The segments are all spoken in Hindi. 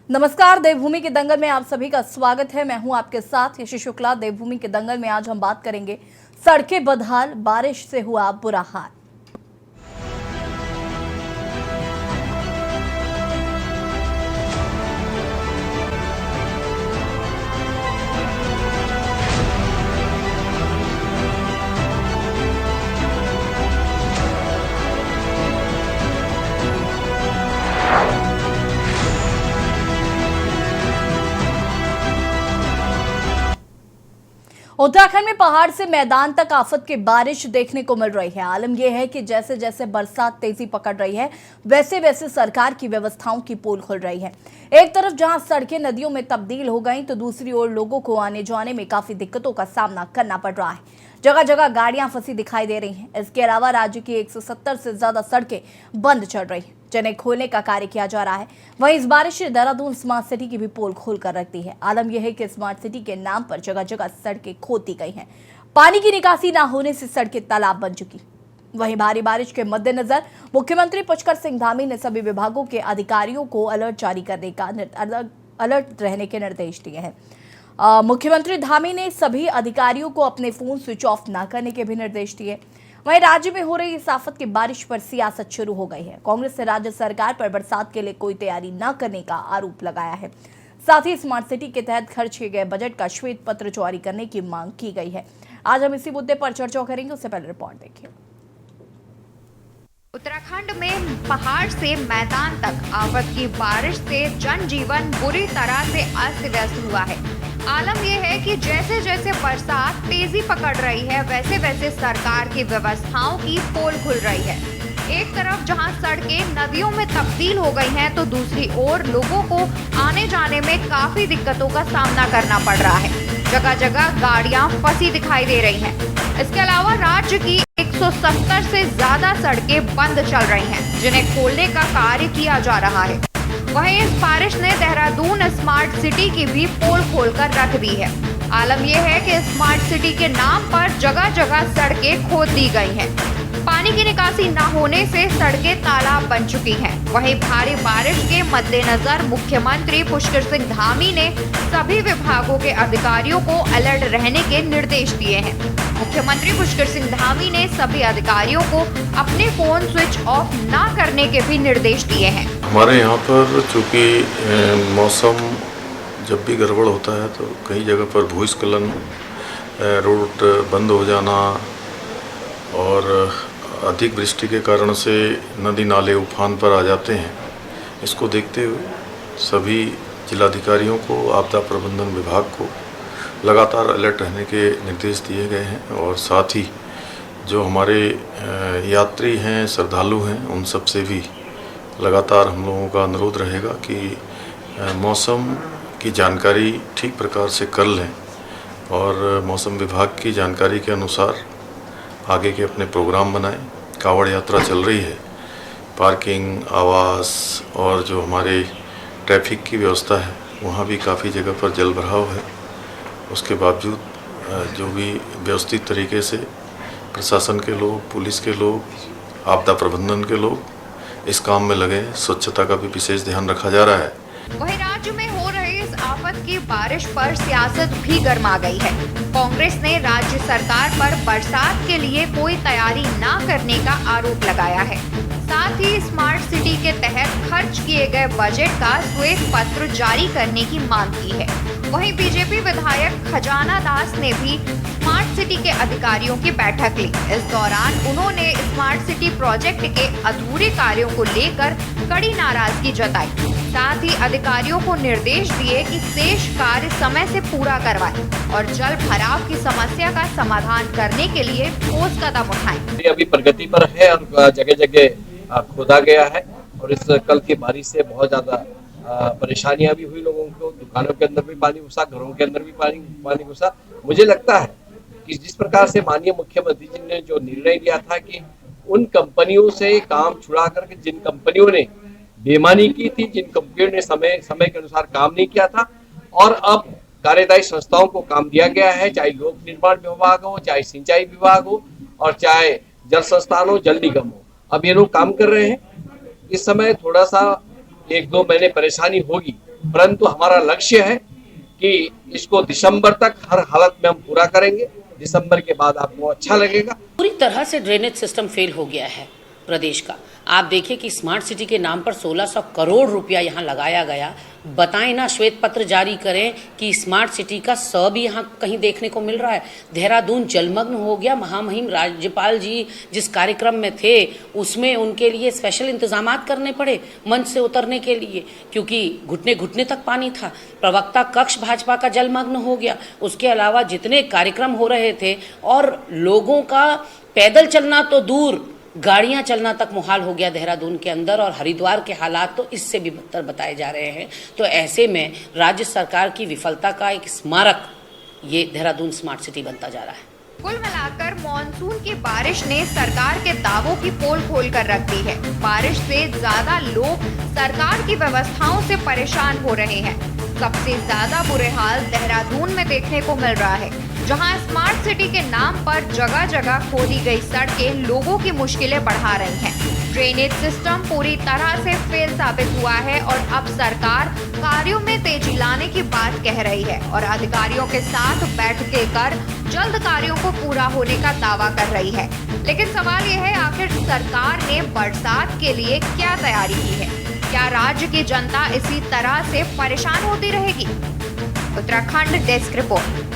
नमस्कार, देवभूमि के दंगल में आप सभी का स्वागत है। मैं हूं आपके साथ यशी शुक्ला। देवभूमि के दंगल में आज हम बात करेंगे सड़कें बदहाल, बारिश से हुआ बुरा हाल। उत्तराखंड में पहाड़ से मैदान तक आफत की बारिश देखने को मिल रही है। आलम यह है कि जैसे जैसे बरसात तेजी पकड़ रही है, वैसे वैसे सरकार की व्यवस्थाओं की पोल खुल रही है। एक तरफ जहां सड़कें नदियों में तब्दील हो गई, तो दूसरी ओर लोगों को आने जाने में काफी दिक्कतों का सामना करना पड़ रहा है। जगह जगह गाड़ियां फंसी दिखाई दे रही हैं। इसके अलावा राज्य की 170 से ज्यादा सड़कें बंद चल रही हैं, जिन्हें खोलने का कार्य किया जा रहा है। वहीं इस बारिश ने देहरादून स्मार्ट सिटी की भी पोल खोल कर रख दी है। आलम यह है कि स्मार्ट सिटी के नाम पर जगह जगह सड़कें खोदी गई हैं। पानी की निकासी न होने से सड़कें तालाब बन चुकी। वहीं भारी बारिश के मद्देनजर मुख्यमंत्री पुष्कर सिंह धामी ने सभी विभागों के अधिकारियों को अलर्ट जारी करने का अलर्ट रहने के निर्देश दिए हैं। मुख्यमंत्री धामी ने सभी अधिकारियों को अपने फोन स्विच ऑफ न करने के भी निर्देश दिए। वहीं राज्य में हो रही इस आफत की बारिश पर सियासत शुरू हो गई है। कांग्रेस ने राज्य सरकार पर बरसात के लिए कोई तैयारी न करने का आरोप लगाया है। साथ ही स्मार्ट सिटी के तहत खर्च किए गए बजट का श्वेत पत्र जारी करने की मांग की गई है। आज हम इसी मुद्दे पर चर्चा करेंगे, उससे पहले रिपोर्ट देखिए। उत्तराखंड में पहाड़ से मैदान तक आफत की बारिश से जनजीवन बुरी तरह से अस्त व्यस्त हुआ है। आलम यह है कि जैसे जैसे बरसात तेजी पकड़ रही है, वैसे वैसे सरकार की व्यवस्थाओं की पोल खुल रही है। एक तरफ जहां सड़कें नदियों में तब्दील हो गई हैं, तो दूसरी ओर लोगों को आने जाने में काफी दिक्कतों का सामना करना पड़ रहा है। जगह जगह गाड़ियां फंसी दिखाई दे रही हैं। इसके अलावा राज्य की 170 से ज्यादा सड़कें बंद चल रही हैं, जिन्हें खोलने का कार्य किया जा रहा है। वहीं इस बारिश ने देहरादून स्मार्ट सिटी की भी पोल खोलकर रख दी है। आलम यह है कि स्मार्ट सिटी के नाम पर जगह जगह सड़कें खोद दी गई हैं। पानी की निकासी न होने से सड़कें तालाब बन चुकी हैं। वहीं भारी बारिश के मद्देनजर मुख्यमंत्री पुष्कर सिंह धामी ने सभी विभागों के अधिकारियों को अलर्ट रहने के निर्देश दिए हैं। मुख्यमंत्री पुष्कर सिंह धामी ने सभी अधिकारियों को अपने फोन स्विच ऑफ न करने के भी निर्देश दिए हैं। हमारे यहाँ पर चूँकि मौसम जब भी गड़बड़ होता है तो कई जगह पर भूस्खलन, रोड बंद हो जाना और अधिक वृष्टि के कारण से नदी नाले उफान पर आ जाते हैं। इसको देखते हुए सभी जिलाधिकारियों को, आपदा प्रबंधन विभाग को लगातार अलर्ट रहने के निर्देश दिए गए हैं। और साथ ही जो हमारे यात्री हैं, श्रद्धालु हैं, उन सब से भी लगातार हम लोगों का अनुरोध रहेगा कि मौसम की जानकारी ठीक प्रकार से कर लें और मौसम विभाग की जानकारी के अनुसार आगे के अपने प्रोग्राम बनाएं। कांवड़ यात्रा चल रही है, पार्किंग, आवास और जो हमारे ट्रैफिक की व्यवस्था है वहाँ भी काफ़ी जगह पर जल भराव है। उसके बावजूद जो भी व्यवस्थित तरीके से प्रशासन के लोग, पुलिस के लोग, आपदा प्रबंधन के लोग इस काम में लगे। स्वच्छता का भी विशेष ध्यान रखा जा रहा है। वहीं राज्य में हो रही इस आफत की बारिश पर सियासत भी गर्मा गई है। कांग्रेस ने राज्य सरकार पर बरसात के लिए कोई तैयारी न करने का आरोप लगाया है। साथ ही स्मार्ट सिटी के तहत खर्च किए गए बजट का श्वेत पत्र जारी करने की मांग की है। वहीं बीजेपी विधायक खजाना दास ने भी स्मार्ट सिटी के अधिकारियों की बैठक ली। इस दौरान उन्होंने स्मार्ट सिटी प्रोजेक्ट के अधूरे कार्यों को लेकर कड़ी नाराजगी जताई। साथ ही अधिकारियों को निर्देश दिए कि शेष कार्य समय से पूरा करवाएं और जल भराव की समस्या का समाधान करने के लिए ठोस कदम उठाएं। अभी प्रगति पर है और जगह जगह खोदा गया है और इस कल की बारिश से बहुत ज्यादा परेशानियां भी हुई लोगों को। दुकानों के अंदर भी पानी घुसा, घरों के अंदर भी पानी घुसा। मुझे लगता है कि जिस प्रकार से माननीय मुख्यमंत्री जी ने जो निर्णय लिया था कि उन कंपनियों से काम छुड़ा करके, जिन कंपनियों ने बेईमानी की थी, जिन कंपनियों ने समय के अनुसार काम नहीं किया था, और अब कार्यदायी संस्थाओं को काम दिया गया है, चाहे लोक निर्माण विभाग हो, चाहे सिंचाई विभाग हो और चाहे जल संस्थान हो, जल निगम हो। अब ये लोग काम कर रहे हैं। इस समय थोड़ा सा 1-2 महीने परेशानी होगी, परंतु हमारा लक्ष्य है कि इसको दिसंबर तक हर हालत में हम पूरा करेंगे। दिसंबर के बाद आपको अच्छा लगेगा। पूरी तरह से ड्रेनेज सिस्टम फेल हो गया है प्रदेश का। आप देखिए कि स्मार्ट सिटी के नाम पर 1600 करोड़ रुपया यहाँ लगाया गया। बताएं ना, श्वेत पत्र जारी करें कि स्मार्ट सिटी का सब यहाँ कहीं देखने को मिल रहा है। देहरादून जलमग्न हो गया। महामहिम राज्यपाल जी जिस कार्यक्रम में थे उसमें उनके लिए स्पेशल इंतजामात करने पड़े मंच से उतरने के लिए, क्योंकि घुटने घुटने तक पानी था। प्रवक्ता कक्ष भाजपा का जलमग्न हो गया। उसके अलावा जितने कार्यक्रम हो रहे थे और लोगों का पैदल चलना तो दूर, गाड़ियां चलना तक मुहाल हो गया देहरादून के अंदर, और हरिद्वार के हालात तो इससे भी बदतर बताए जा रहे हैं। तो ऐसे में राज्य सरकार की विफलता का एक स्मारक ये देहरादून स्मार्ट सिटी बनता जा रहा है। कुल मिलाकर मॉनसून की बारिश ने सरकार के दावों की पोल खोल कर रख दी है। बारिश से ज्यादा लोग सरकार की व्यवस्थाओं से परेशान हो रहे हैं। सबसे ज्यादा बुरे हाल देहरादून में देखने को मिल रहा है, जहां स्मार्ट सिटी के नाम पर जगह जगह खोदी गई सड़कें लोगों की मुश्किलें बढ़ा रही हैं। ड्रेनेज सिस्टम पूरी तरह से फेल साबित हुआ है और अब सरकार कार्यों में तेजी लाने की बात कह रही है और अधिकारियों के साथ बैठकें कर जल्द कार्यों को पूरा होने का दावा कर रही है। लेकिन सवाल यह है, आखिर सरकार ने बरसात के लिए क्या तैयारी की है? क्या राज्य की जनता इसी तरह से परेशान होती रहेगी? Uttarakhand desk report.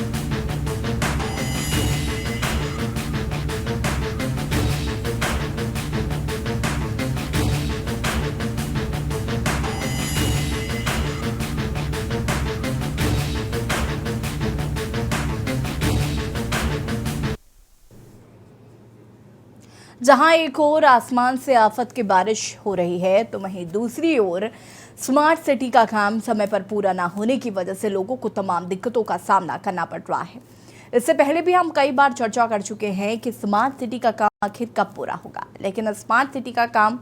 जहां एक ओर आसमान से आफत की बारिश हो रही है तो वहीं दूसरी ओर स्मार्ट सिटी का काम समय पर पूरा ना होने की वजह से लोगों को तमाम दिक्कतों का सामना करना पड़ रहा है। इससे पहले भी हम कई बार चर्चा कर चुके हैं कि स्मार्ट सिटी का काम आखिर कब पूरा होगा, लेकिन स्मार्ट सिटी का काम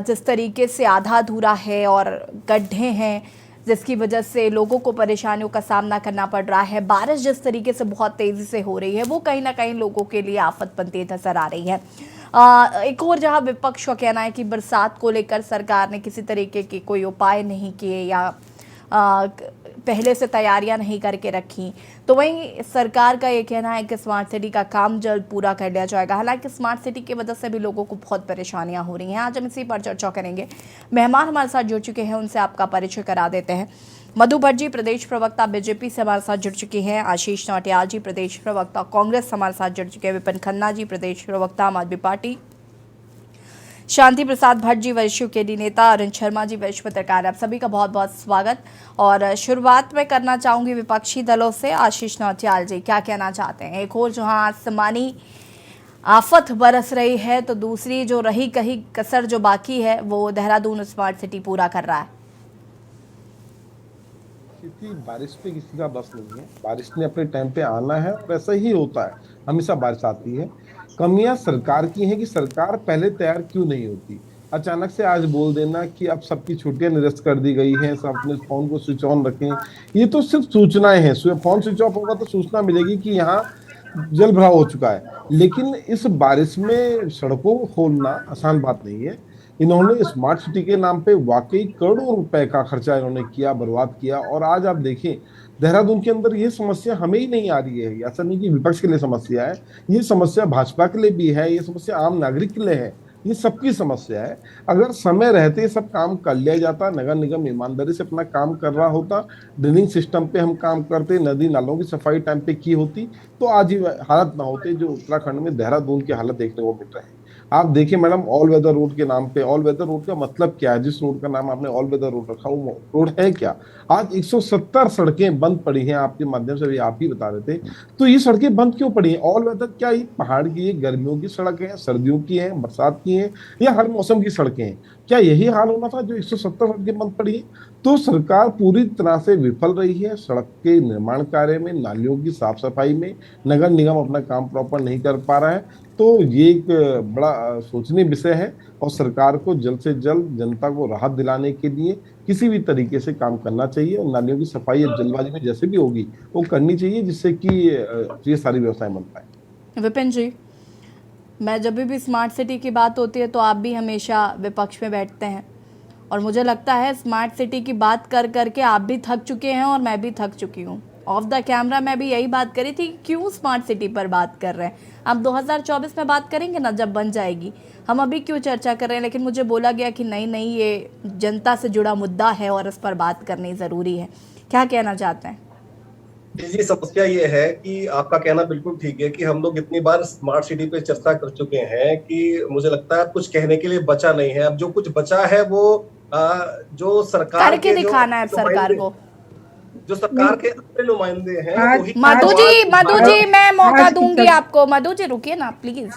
जिस तरीके से आधा अधूरा है और गड्ढे हैं जिसकी वजह से लोगों को परेशानियों का सामना करना पड़ रहा है, बारिश जिस तरीके से बहुत तेज़ी से हो रही है वो कहीं ना कहीं लोगों के लिए आफत बनती नजर आ रही है। एक और जहां विपक्ष का कहना है कि बरसात को लेकर सरकार ने किसी तरीके के कोई उपाय नहीं किए या पहले से तैयारियां नहीं करके रखी, तो वहीं सरकार का ये कहना है कि स्मार्ट सिटी का काम जल्द पूरा कर लिया जाएगा। हालांकि स्मार्ट सिटी की वजह से भी लोगों को बहुत परेशानियां हो रही हैं। आज हम इसी पर चर्चा करेंगे। मेहमान हमारे साथ जुड़ चुके हैं, उनसे आपका परिचय करा देते हैं। मधु भट्ट जी प्रदेश प्रवक्ता बीजेपी से हमारे साथ जुड़ चुके हैं। आशीष नौटियाल जी प्रदेश प्रवक्ता कांग्रेस हमारे साथ जुड़ चुके हैं। विपिन खन्ना जी प्रदेश प्रवक्ता आम आदमी पार्टी। शांति प्रसाद भट्ट जी वरिष्ठ यूकेडी नेता। अरुण शर्मा जी वरिष्ठ पत्रकार। आप सभी का बहुत बहुत स्वागत। और शुरुआत में करना चाहूंगी विपक्षी दलों से। आशीष नौटियाल जी क्या कहना चाहते हैं? एक और जहां आसमानी आफत बरस रही है तो दूसरी जो रही कहीं कसर जो बाकी है वो देहरादून स्मार्ट सिटी पूरा कर रहा है। क्योंकि बारिश पे किसी का बस नहीं है, बारिश ने अपने टाइम पे आना है और ऐसा ही होता है, हमेशा बारिश आती है। कमियां सरकार की हैं कि सरकार पहले तैयार क्यों नहीं होती। अचानक से आज बोल देना कि अब सबकी छुट्टियां निरस्त कर दी गई हैं, सब अपने फोन को स्विच ऑन रखें, ये तो सिर्फ सूचनाएं हैं। फोन स्विच ऑफ होगा तो सूचना मिलेगी कि यहाँ जल भराव हो चुका है, लेकिन इस बारिश में सड़कों को खोलना आसान बात नहीं है। इन्होंने स्मार्ट सिटी के नाम पे वाकई करोड़ों रुपए का खर्चा इन्होंने किया, बर्बाद किया। और आज आप देखें देहरादून के अंदर ये समस्या हमें ही नहीं आ रही है, ऐसा नहीं कि विपक्ष के लिए समस्या है, ये समस्या भाजपा के लिए भी है, ये समस्या आम नागरिक के लिए है, ये सबकी समस्या है। अगर समय रहते सब काम कर लिया जाता, नगर निगम ईमानदारी से अपना काम कर रहा होता, ड्रेनिंग सिस्टम पे हम काम करते, नदी नालों की सफाई टाइम पे की होती, तो आज ये हालत ना होते जो उत्तराखंड में देहरादून की हालत देखने को मिल रहे हैं। आप देखिए मैडम, ऑल वेदर रोड के नाम पे, ऑल वेदर रोड का मतलब क्या है? जिस रोड का नाम आपने ऑल वेदर रोड रखा वो रोड है क्या? आज 170 सड़कें बंद पड़ी हैं, आपके माध्यम से भी आप ही बता रहे थे। तो ये सड़कें बंद क्यों पड़ी हैं? ऑल वेदर क्या ये पहाड़ की है, गर्मियों की सड़क है, सर्दियों की है, बरसात की है, या हर मौसम की सड़कें हैं? क्या यही हाल होना था जो 170 सड़कें बंद पड़ी है? तो सरकार पूरी तरह से विफल रही है सड़क के निर्माण कार्य में, नालियों की साफ सफाई में। नगर निगम अपना काम प्रॉपर नहीं कर पा रहा है। तो ये एक बड़ा सोचनीय विषय है और सरकार को जल्द से जल्द जनता को राहत दिलाने के लिए किसी भी तरीके से काम करना चाहिए और नालियों की सफाई अब जल्दबाजी में जैसे भी होगी वो करनी चाहिए, जिससे कि ये सारी व्यवस्थाएं बन पाए। विपिन जी, मैं जब भी स्मार्ट सिटी की बात होती है तो आप भी हमेशा विपक्ष में बैठते हैं और मुझे लगता है स्मार्ट सिटी की बात कर करके आप भी थक चुके हैं और मैं भी थक चुकी हूँ। ऑफ द कैमरा मैं भी यही बात करी थी, क्यों स्मार्ट सिटी पर बात कर रहे हैं। अब 2024 में बात करेंगे ना, जब बन जाएगी। हम अभी क्यों चर्चा कर रहे हैं, लेकिन मुझे बोला गया कि नहीं ये जनता से जुड़ा मुद्दा है और इस पर बात करनी ज़रूरी है। क्या कहना चाहते हैं? जी, समस्या ये है कि आपका कहना बिल्कुल ठीक है कि हम लोग इतनी बार स्मार्ट सिटी पे चर्चा कर चुके हैं कि मुझे लगता है कुछ कहने के लिए बचा नहीं है। अब जो कुछ बचा है वो जो सरकार करके दिखाना है सरकार को, जो सरकार के अपने नुमाइंदे हैं। मधु जी मैं मौका दूंगी आपको। मधु जी रुकिए ना प्लीज,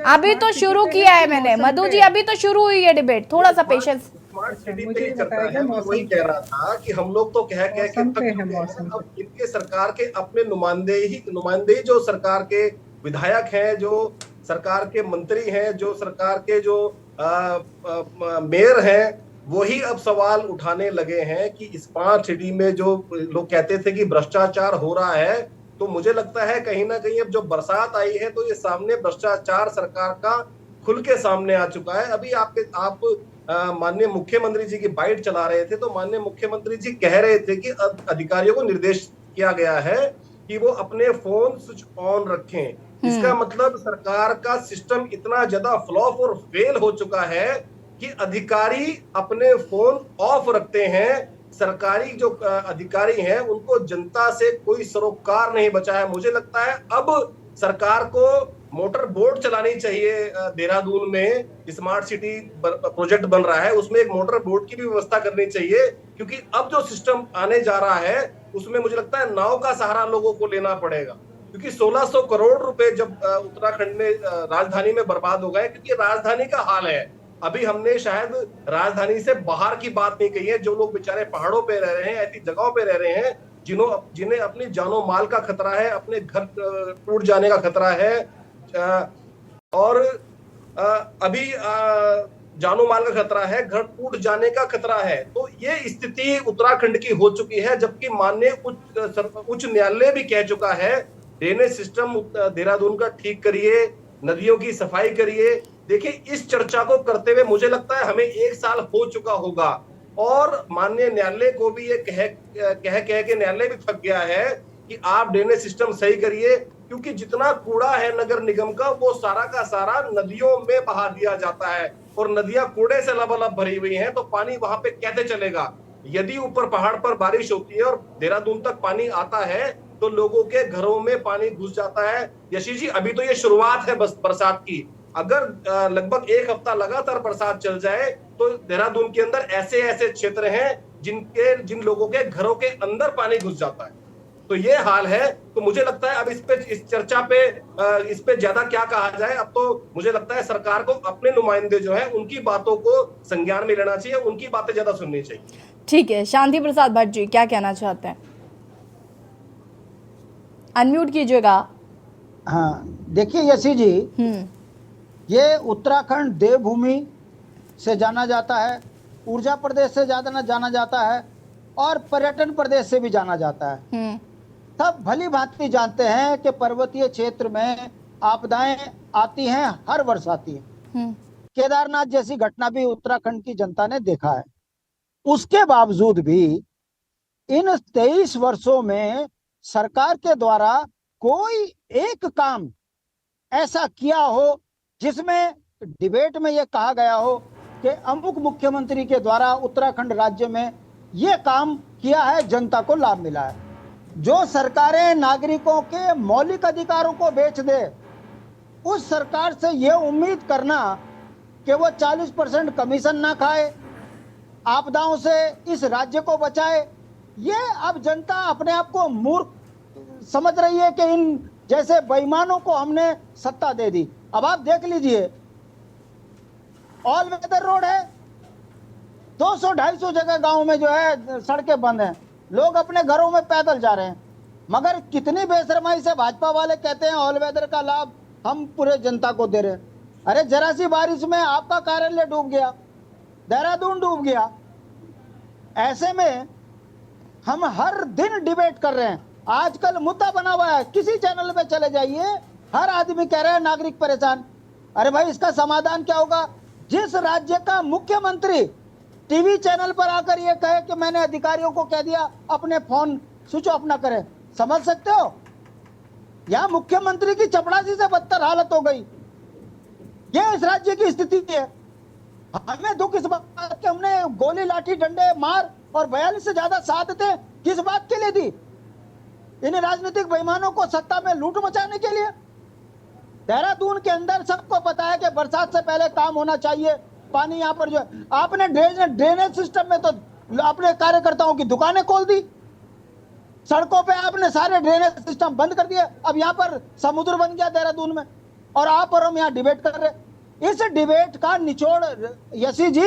अभी तो शुरू किया है मैंने। मधु जी अभी तो शुरू हुई है डिबेट, थोड़ा सा पेशेंस। स्मार्ट सिटी पे ही चर्चा है। मैं वही कह रहा था कि हम लोग तो कह के थक चुके हैं। अब इनके सरकार के अपने नुमाइंदे ही जो सरकार के विधायक हैं, जो सरकार के मंत्री हैं, जो सरकार के जो मेयर हैं, वही अब सवाल उठाने लगे हैं कि स्मार्ट सिटी में जो लोग कहते थे कि भ्रष्टाचार हो रहा है, तो मुझे लगता है कहीं ना कहीं अब जो बरसात आई है तो ये सामने भ्रष्टाचार सरकार का खुल के सामने आ चुका है। अभी आप माननीय मुख्यमंत्री जी की बाइट चला रहे थे तो माननीय मुख्यमंत्री जी कह रहे थे कि अधिकारियों को निर्देश किया गया है कि वो अपने फोन स्विच ऑन रखें। इसका मतलब सरकार का सिस्टम इतना ज्यादा फ्लॉप और फेल हो चुका है कि अधिकारी अपने फोन ऑफ रखते हैं। सरकारी जो अधिकारी हैं उनको जनता से कोई सरोकार नहीं बचा है। मुझे लगता है अब सरकार को मोटर बोट चलानी चाहिए। देहरादून में स्मार्ट सिटी प्रोजेक्ट बन रहा है, उसमें एक मोटर बोट की भी व्यवस्था करनी चाहिए, क्योंकि अब जो सिस्टम आने जा रहा है उसमें मुझे लगता है नाव का सहारा लोगों को लेना पड़ेगा, क्योंकि 1600 करोड़ रुपए जब उत्तराखंड में राजधानी में बर्बाद हो गए, क्योंकि राजधानी का हाल है। अभी हमने शायद राजधानी से बाहर की बात नहीं कही है। जो लोग बेचारे पहाड़ों पे रह रहे हैं, ऐसी जगहों पे रह रहे हैं जिन्हें अपनी जानो माल का खतरा है, अपने घर टूट जाने का खतरा है, और अभी जानो माल का खतरा है, घर टूट जाने का खतरा है। तो ये स्थिति उत्तराखंड की हो चुकी है, जबकि माननीय उच्च न्यायालय भी कह चुका है ड्रेनेज सिस्टम देहरादून का ठीक करिए, नदियों की सफाई करिए। देखिए, इस चर्चा को करते हुए मुझे लगता है हमें 1 साल हो चुका होगा, और माननीय न्यायालय को भी ये कह के न्यायालय भी थक गया है कि आप ड्रेनेज सिस्टम सही करिए, क्योंकि जितना कूड़ा है नगर निगम का वो सारा का सारा नदियों में बहा दिया जाता है, और नदियां कूड़े से लबालब भरी हुई हैं, तो पानी वहां पे कैसे चलेगा। यदि ऊपर पहाड़ पर बारिश होती है और देहरादून तक पानी आता है तो लोगों के घरों में पानी घुस जाता है। यशी जी, अभी तो ये शुरुआत है बस बरसात की। अगर लगभग 1 हफ्ता लगातार बरसात चल जाए तो देहरादून के अंदर ऐसे ऐसे क्षेत्र हैं जिन लोगों के घरों के अंदर पानी घुस जाता है। तो ये हाल है। तो मुझे लगता है अब इस चर्चा पे इस पे ज्यादा क्या कहा जाए। अब तो मुझे लगता है सरकार को अपने नुमाइंदे जो है उनकी बातों को संज्ञान में लेना चाहिए, उनकी बातें ज्यादा सुननी चाहिए। ठीक है, शांति प्रसाद भट्ट जी क्या कहना चाहते हैं? अनम्यूट कीजिएगा। हाँ, देखिए यशी जी, ये उत्तराखंड देवभूमि से जाना जाता है, ऊर्जा प्रदेश से ज्यादा जाना जाता है, और पर्यटन प्रदेश से भी जाना जाता है। सब भली भांति जानते हैं कि पर्वतीय क्षेत्र में आपदाएं आती हैं, हर वर्ष आती हैं। केदारनाथ जैसी घटना भी उत्तराखंड की जनता ने देखा है। उसके बावजूद भी इन 23 वर्षों में सरकार के द्वारा कोई एक काम ऐसा किया हो जिसमें डिबेट में यह कहा गया हो कि अमुक मुख्यमंत्री के द्वारा उत्तराखंड राज्य में यह काम किया है, जनता को लाभ मिला है। जो सरकारें नागरिकों के मौलिक अधिकारों को बेच दे, उस सरकार से यह उम्मीद करना कि वो 40% कमीशन ना खाए, आपदाओं से इस राज्य को बचाए, ये अब जनता अपने आप को मूर्ख समझ रही है कि इन जैसे बेईमानों को हमने सत्ता दे दी। अब आप देख लीजिए, ऑल वेदर रोड है, 200-250 जगह गांव में जो है सड़कें बंद हैं, लोग अपने घरों में पैदल जा रहे हैं। मगर कितनी बेशर्माई से भाजपा वाले कहते हैं ऑल वेदर का लाभ हम पूरे जनता को दे रहे हैं। अरे जरा सी बारिश में आपका कार्यालय डूब गया, देहरादून डूब गया। ऐसे में हम हर दिन डिबेट कर रहे हैं। आजकल मुद्दा बना हुआ है, किसी चैनल पे चले जाइए, हर आदमी कह रहे हैं नागरिक परेशान। अरे भाई, इसका समाधान क्या होगा? जिस राज्य का मुख्यमंत्री टीवी चैनल पर आकर ये कहे कि मैंने अधिकारियों को कह दिया अपने फोन स्विच ऑफ ना करें। समझ सकते हो, यहाँ मुख्यमंत्री की चपड़ासी से बदतर हालत हो गई। ये इस राज्य की स्थिति है। हमें दुख इस बात के, हमने गोली लाठी डंडे मार और 42 से ज्यादा शहादतें किस बात के लिए दी? इन राजनीतिक बेईमानों को सत्ता में लूट मचाने के लिए। देहरादून के अंदर सबको पता है कि बरसात से पहले काम होना चाहिए। पानी यहाँ पर जो है, आपने ड्रेनेज सिस्टम में तो अपने कार्यकर्ताओं की दुकानें खोल दी, सड़कों पे आपने सारे ड्रेनेज सिस्टम बंद कर दिए। अब यहाँ पर समुद्र बन गया देहरादून में, और आप और हम यहाँ डिबेट कर रहे। इस डिबेट का निचोड़ यशी जी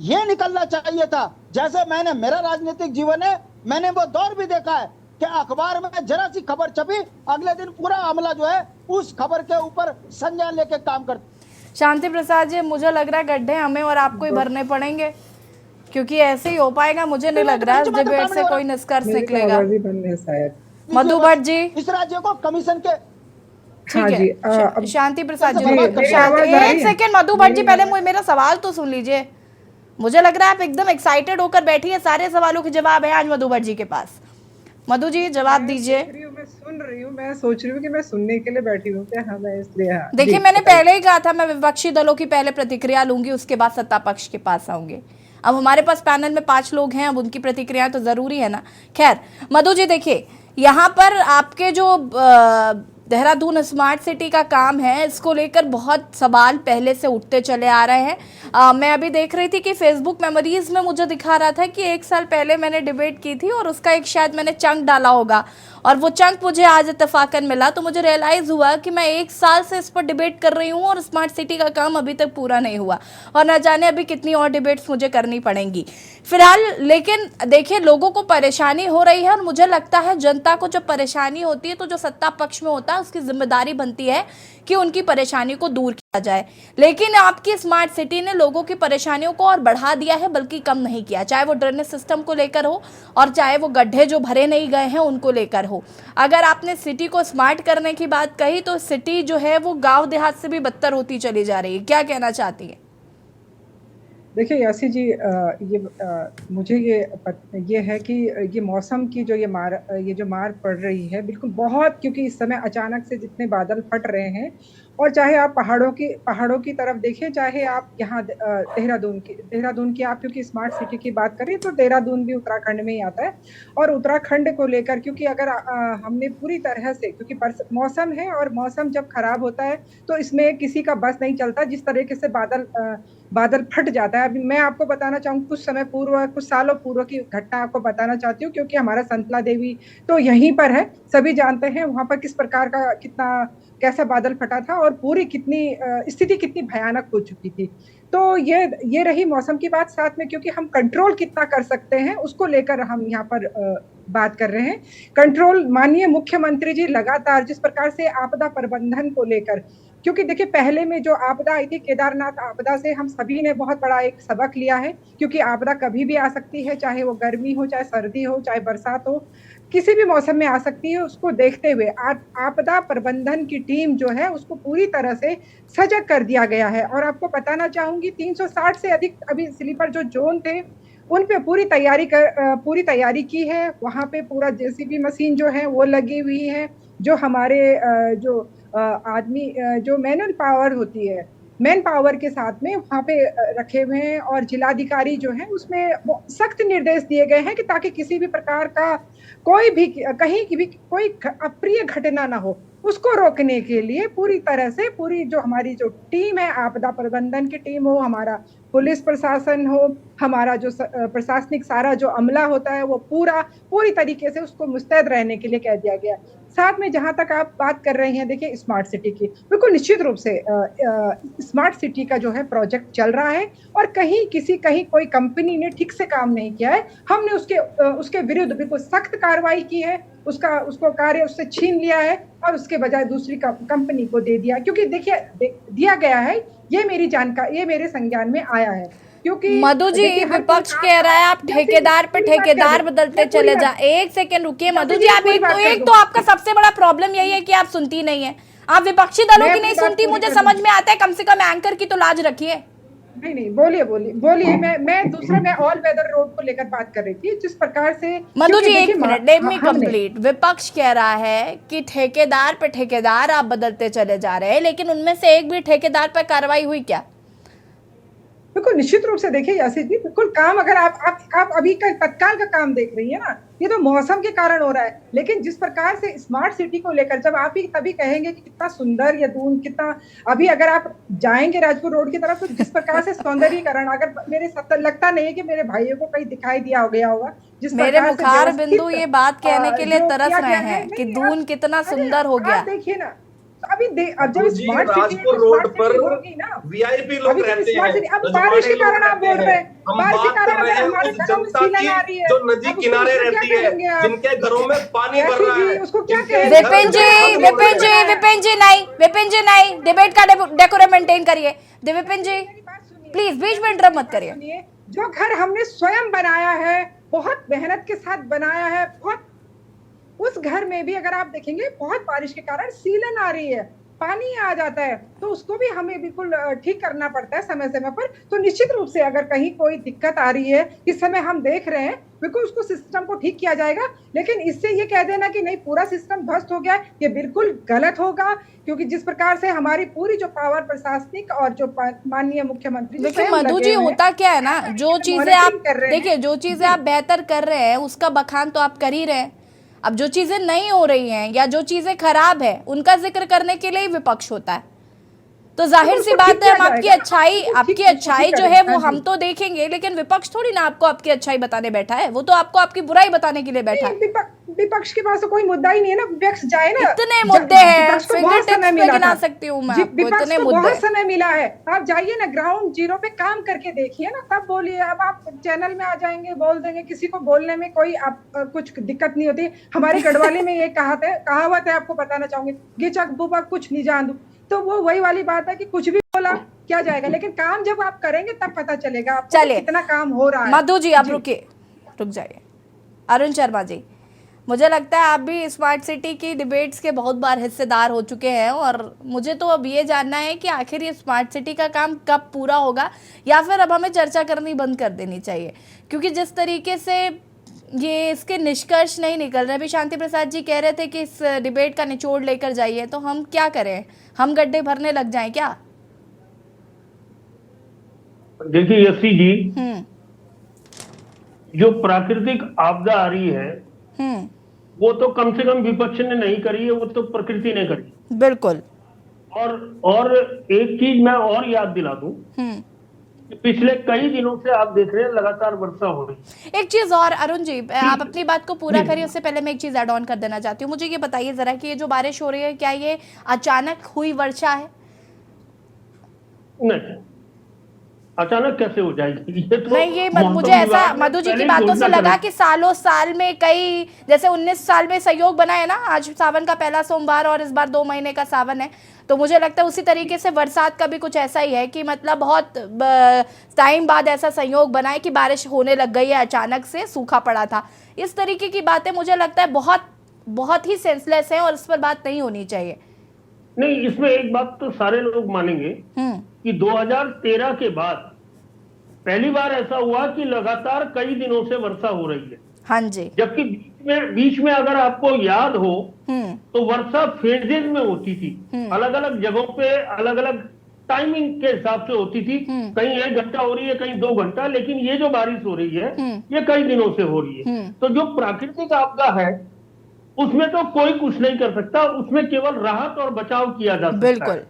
ये निकलना चाहिए था। जैसे मैंने, मेरा राजनीतिक जीवन है, मैंने वो दौर भी देखा है कि अखबार में जरा सी खबर छपी, अगले दिन पूरा अमला जो है उस खबर के ऊपर संज्ञान लेके काम करता। शांति प्रसाद जी, मुझे लग रहा है गड्ढे हमें और आपको ही भरने पड़ेंगे, क्योंकि ऐसे ही हो पाएगा। मुझे नहीं लग रहा है इस डिबेट से कोई निष्कर्ष निकलेगा। मधु भट्ट जी, इस राज्य को कमीशन के, ठीक है, शांति प्रसाद जी, एक सेकेंड मधु भट्ट जी, पहले मेरा सवाल तो सुन लीजिए। मुझे लग रहा है आप एकदम एक्साइटेड होकर बैठी है, सारे सवालों के जवाब है आज मधु भट्ट जी के पास। मधु जी जवाब दीजिए। मैं सुन रही हूँ, मैं सोच रही हूँ कि मैं सुनने के लिए बैठी हूँ क्या? हाँ, मैं इसलिए, हाँ देखिए, मैंने पहले ही कहा था मैं विपक्षी दलों की पहले प्रतिक्रिया लूंगी, उसके बाद सत्ता पक्ष के पास आऊंगी। अब हमारे पास पैनल में 5 लोग हैं, अब उनकी प्रतिक्रिया तो जरूरी है ना। खैर मधु जी, देखिए यहाँ पर आपके जो देहरादून स्मार्ट सिटी का काम है, इसको लेकर बहुत सवाल पहले से उठते चले आ रहे हैं। मैं अभी देख रही थी कि फेसबुक मेमोरीज में मुझे दिखा रहा था कि 1 साल पहले मैंने डिबेट की थी और उसका एक शायद मैंने चंक डाला होगा, और वो चंक मुझे आज इत्तेफाकन मिला, तो मुझे रियलाइज़ हुआ कि मैं 1 साल से इस पर डिबेट कर रही हूँ और स्मार्ट सिटी का काम अभी तक पूरा नहीं हुआ, और न जाने अभी कितनी और डिबेट्स मुझे करनी पड़ेंगी फिलहाल। लेकिन देखिए, लोगों को परेशानी हो रही है, और मुझे लगता है जनता को जब परेशानी होती है तो जो सत्ता पक्ष में होता है उसकी जिम्मेदारी बनती है कि उनकी परेशानी को दूर किया जाए। लेकिन आपकी स्मार्ट सिटी ने लोगों की परेशानियों को और बढ़ा दिया है, बल्कि कम नहीं किया, चाहे वो ड्रेनेज सिस्टम को लेकर हो और चाहे वो गड्ढे जो भरे नहीं गए हैं उनको लेकर हो। अगर आपने सिटी को स्मार्ट करने की बात कही तो सिटी जो है वो गांव देहात से भी बदतर होती चली जा रही है। क्या कहना चाहती है? देखिए यासी जी, मुझे ये है कि ये मौसम की जो ये जो मार पड़ रही है बिल्कुल बहुत, क्योंकि इस समय अचानक से जितने बादल फट रहे हैं, और चाहे आप पहाड़ों की तरफ देखें, चाहे आप यहाँ देहरादून की आप क्योंकि स्मार्ट सिटी की बात करें तो देहरादून भी उत्तराखंड में ही आता है। और उत्तराखंड को लेकर, क्योंकि अगर हमने पूरी तरह से, क्योंकि मौसम है और मौसम जब खराब होता है तो इसमें किसी का बस नहीं चलता, जिस तरीके से बादल फट जाता है। अभी मैं आपको बताना चाहूँ, कुछ सालों पूर्व की घटना आपको बताना चाहती हूँ, क्योंकि हमारा संतला देवी तो यहीं पर है, सभी जानते हैं वहाँ पर किस प्रकार का कैसा बादल फटा था और पूरी स्थिति कितनी भयानक हो चुकी थी। तो ये रही मौसम की बात। साथ में क्योंकि हम कंट्रोल कितना कर सकते हैं उसको लेकर हम यहाँ पर बात कर रहे हैं। कंट्रोल, माननीय मुख्यमंत्री जी लगातार जिस प्रकार से आपदा प्रबंधन को लेकर, क्योंकि देखिए पहले में जो आपदा आई थी, केदारनाथ आपदा से हम सभी ने बहुत बड़ा एक सबक लिया है, क्योंकि आपदा कभी भी आ सकती है, चाहे वो गर्मी हो, चाहे सर्दी हो, चाहे बरसात हो, किसी भी मौसम में आ सकती है। उसको देखते हुए आपदा प्रबंधन की टीम जो है उसको पूरी तरह से सजग कर दिया गया है। और आपको बताना चाहूंगी 360 से अधिक अभी स्लीपर जो जोन थे उन पे पूरी तैयारी की है। वहाँ पे पूरा जेसीबी मशीन जो है वो लगी हुई है, जो हमारे आदमी जो मैनुअल पावर होती है, मैन पावर के साथ में वहाँ पे रखे हुए हैं। और जिलाधिकारी जो है उसमें सख्त निर्देश दिए गए हैं कि ताकि किसी भी प्रकार का कोई भी कहीं की भी कोई अप्रिय घटना ना हो, उसको रोकने के लिए पूरी तरह से पूरी जो हमारी जो टीम है, आपदा प्रबंधन की टीम हो, हमारा पुलिस प्रशासन हो, हमारा जो प्रशासनिक सारा जो अमला होता है वो पूरी तरीके से उसको मुस्तैद रहने के लिए कह दिया गया। साथ में जहां तक आप बात कर रहे हैं, देखिए स्मार्ट सिटी की, बिल्कुल निश्चित रूप से स्मार्ट सिटी का जो है प्रोजेक्ट चल रहा है और कहीं कोई कंपनी ने ठीक से काम नहीं किया है। हमने उसके विरुद्ध बिल्कुल सख्त कार्रवाई की है, उसको कार्य उससे छीन लिया है और उसके बजाय दूसरी कंपनी को दे दिया। क्योंकि देखिए दिया गया है, ये मेरे संज्ञान में आया है। क्योंकि मधु जी, विपक्ष कह रहा है आप ठेकेदार पे ठेकेदार बदलते चले जा। एक सेकंड रुकिए मधु जी, आप एक तो आपका सबसे बड़ा प्रॉब्लम यही है कि आप सुनती नहीं है, आप विपक्षी दलों की नहीं सुनती। मुझे समझ में आता है, कम से कम एंकर की तो लाज रखिए। नहीं, बोलिए बोलिए बोलिए। मैं ऑल वेदर रोड को लेकर बात कर रही थी, जिस प्रकार से मधु जी क्योंकि एक देखिए, मिनट, लेट मी हमने कंप्लीट। विपक्ष कह रहा है कि ठेकेदार पे ठेकेदार आप बदलते चले जा रहे हैं, लेकिन उनमें से एक भी ठेकेदार पर कार्रवाई हुई क्या? बिल्कुल निश्चित रूप से देखिए यासिर जी, बिल्कुल काम अगर आप अभी का तत्काल का काम देख रही है ना, ये तो मौसम के कारण हो रहा है। लेकिन जिस प्रकार से स्मार्ट सिटी को लेकर जब आप ही तभी कहेंगे कि कितना सुंदर या दून कितना, अभी अगर आप जाएंगे राजपुर रोड की तरफ तो जिस प्रकार से सौंदर्यीकरण, अगर मेरे लगता नहीं है कि मेरे भाइयों को कहीं दिखाई दिया हो गया होगा, जिस मेरे प्रकार से मुखार व्यवस्थित, बिंदु ये बात कहने के लिए जो तरस किया रहे गया हैं है। कि नहीं, दून कितना अरे सुंदर हो गया। आप देखिए ना, तो अभी अब जब जी, स्मार्ट सिटी राजपुर रोड पर होगी ना, वीआईपी लोग अभी जब रहते स्मार्ट हैं, सिटी, अब बारिश के कारण आप बोल रहे हैं, हम बारिश के बात कारण कर रहे अगर हैं हमारे उस घरों में जनता सीलन की आ रही है, जो नदी अब किनारे उसको रहती क्या है, कहेंगे आप? जिनके घरों में पानी भर ऐसी रहा जी, है, उसको क्या जिनके कहेंगे? घर विपिन जी, जो विपिन जी, विपिन जी नहीं, विपिन जी नहीं, डिबेट का डेकोरम मेंटेन करिए। विपिन जी मेरी बात सुनिए, प्लीज बीच में इंटरप्ट मत करिए। सुनिए, जो घर हमने स्वयं बनाया है, बहुत मेहनत के साथ बनाया है, बहुत, उस घर में भी अगर आप देखेंगे बहुत बारिश के कारण सीलन आ रही है, पानी आ जाता है, तो उसको भी हमें बिल्कुल ठीक करना पड़ता है समय समय पर। तो निश्चित रूप से अगर कहीं कोई दिक्कत आ रही है, इस समय हम देख रहे हैं, बिल्कुल उसको सिस्टम को ठीक किया जाएगा। लेकिन इससे ये कह देना कि नहीं पूरा सिस्टम ध्वस्त हो गया, ये बिल्कुल गलत होगा, क्योंकि जिस प्रकार से हमारी पूरी जो पावर प्रशासनिक और जो माननीय मुख्यमंत्री देखिए मधु जी, होता क्या है ना, जो चीजें आप देखिए, जो चीजें आप बेहतर कर रहे हैं उसका बखान तो आप कर ही रहे हैं। अब जो चीजें नहीं हो रही हैं या जो चीजें खराब है उनका जिक्र करने के लिए ही विपक्ष होता है। तो जाहिर सी बात है हम आपकी अच्छाई जो है वो हम तो देखेंगे, लेकिन विपक्ष थोड़ी ना आपको आपकी अच्छाई बताने बैठा है, वो तो आपको आपकी बुराई बताने के लिए बैठा है। विपक्ष के पास तो कोई मुद्दा ही नहीं है ना, विपक्ष जाए ना, इतने मुद्दे हैं, फिंगर टिप्स पे गिना सकती हूँ मैं आपको, इतने मुद्दे। बहुत समय मिला है, आप जाइए ना ग्राउंड जीरो पे काम करके देखिए ना, तब बोलिए। अब आप चैनल में आ जाएंगे, बोल देंगे, किसी को बोलने में कोई कुछ दिक्कत नहीं होती। हमारे गढ़वाली में ये कहावत है, आपको बताना चाहूंगी, गिचक बुबा कुछ नहीं जान दू। तो वो वही वाली बात है कि कुछ भी बोला क्या जाएगा, लेकिन काम जब आप करेंगे तब पता चलेगा आपको कितना काम हो रहा है। मधु जी आप रुक जाइए। अरुण शर्मा जी, मुझे लगता है आप भी स्मार्ट सिटी की डिबेट्स के बहुत बार हिस्सेदार हो चुके हैं, और मुझे तो अब ये जानना है कि आखिर ये स्मार्ट सिटी का काम कब पूरा होगा, या फिर अब हमें चर्चा करनी बंद कर देनी चाहिए, क्योंकि जिस तरीके से ये इसके निष्कर्ष नहीं निकल रहे। अभी शांति प्रसाद जी कह रहे थे कि इस डिबेट का निचोड़ लेकर जाइए, तो हम क्या करें, हम गड्ढे भरने लग जाएं क्या? देखिए यसी जी, जो प्राकृतिक आपदा आ रही है वो तो कम से कम विपक्ष ने नहीं करी है, वो तो प्रकृति ने करी। बिल्कुल। और एक चीज मैं और याद दिला दूं, पिछले कई दिनों से आप देख रहे हैं लगातार वर्षा हो रही। एक चीज और अरुण जी, आप अपनी बात को पूरा करिए, उससे पहले मैं एक चीज ऐड ऑन कर देना चाहती हूँ। मुझे ये बताइए जरा कि ये जो बारिश हो रही है, क्या ये अचानक हुई वर्षा है? नहीं, अचानक कैसे हो जाएगी? ये तो नहीं, ये मुझे ऐसा मधु जी की बातों से लगा कि सालों साल में कई, जैसे 19 साल में सहयोग बना है ना, आज सावन का पहला सोमवार और इस बार 2 महीने का सावन है, तो मुझे लगता है उसी तरीके से बरसात का भी कुछ ऐसा ही है कि मतलब बहुत टाइम बाद ऐसा संयोग बना है कि बारिश होने लग गई है, अचानक से सूखा पड़ा था। इस तरीके की बातें मुझे लगता है बहुत ही सेंसलेस है और इस पर बात नहीं होनी चाहिए। नहीं, इसमें एक बात तो सारे लोग मानेंगे कि 2013 के बाद पहली बार ऐसा हुआ कि लगातार कई दिनों से वर्षा हो रही है। हाँ जी। जबकि बीच में अगर आपको याद हो तो वर्षा फेजेज में होती थी, अलग अलग जगहों पे अलग अलग टाइमिंग के हिसाब से होती थी। कहीं 1 घंटा हो रही है, कहीं 2 घंटा, लेकिन ये जो बारिश हो रही है ये कई दिनों से हो रही है। तो जो प्राकृतिक आपदा है उसमें तो कोई कुछ नहीं कर सकता, उसमें केवल राहत और बचाव किया जा सकता है।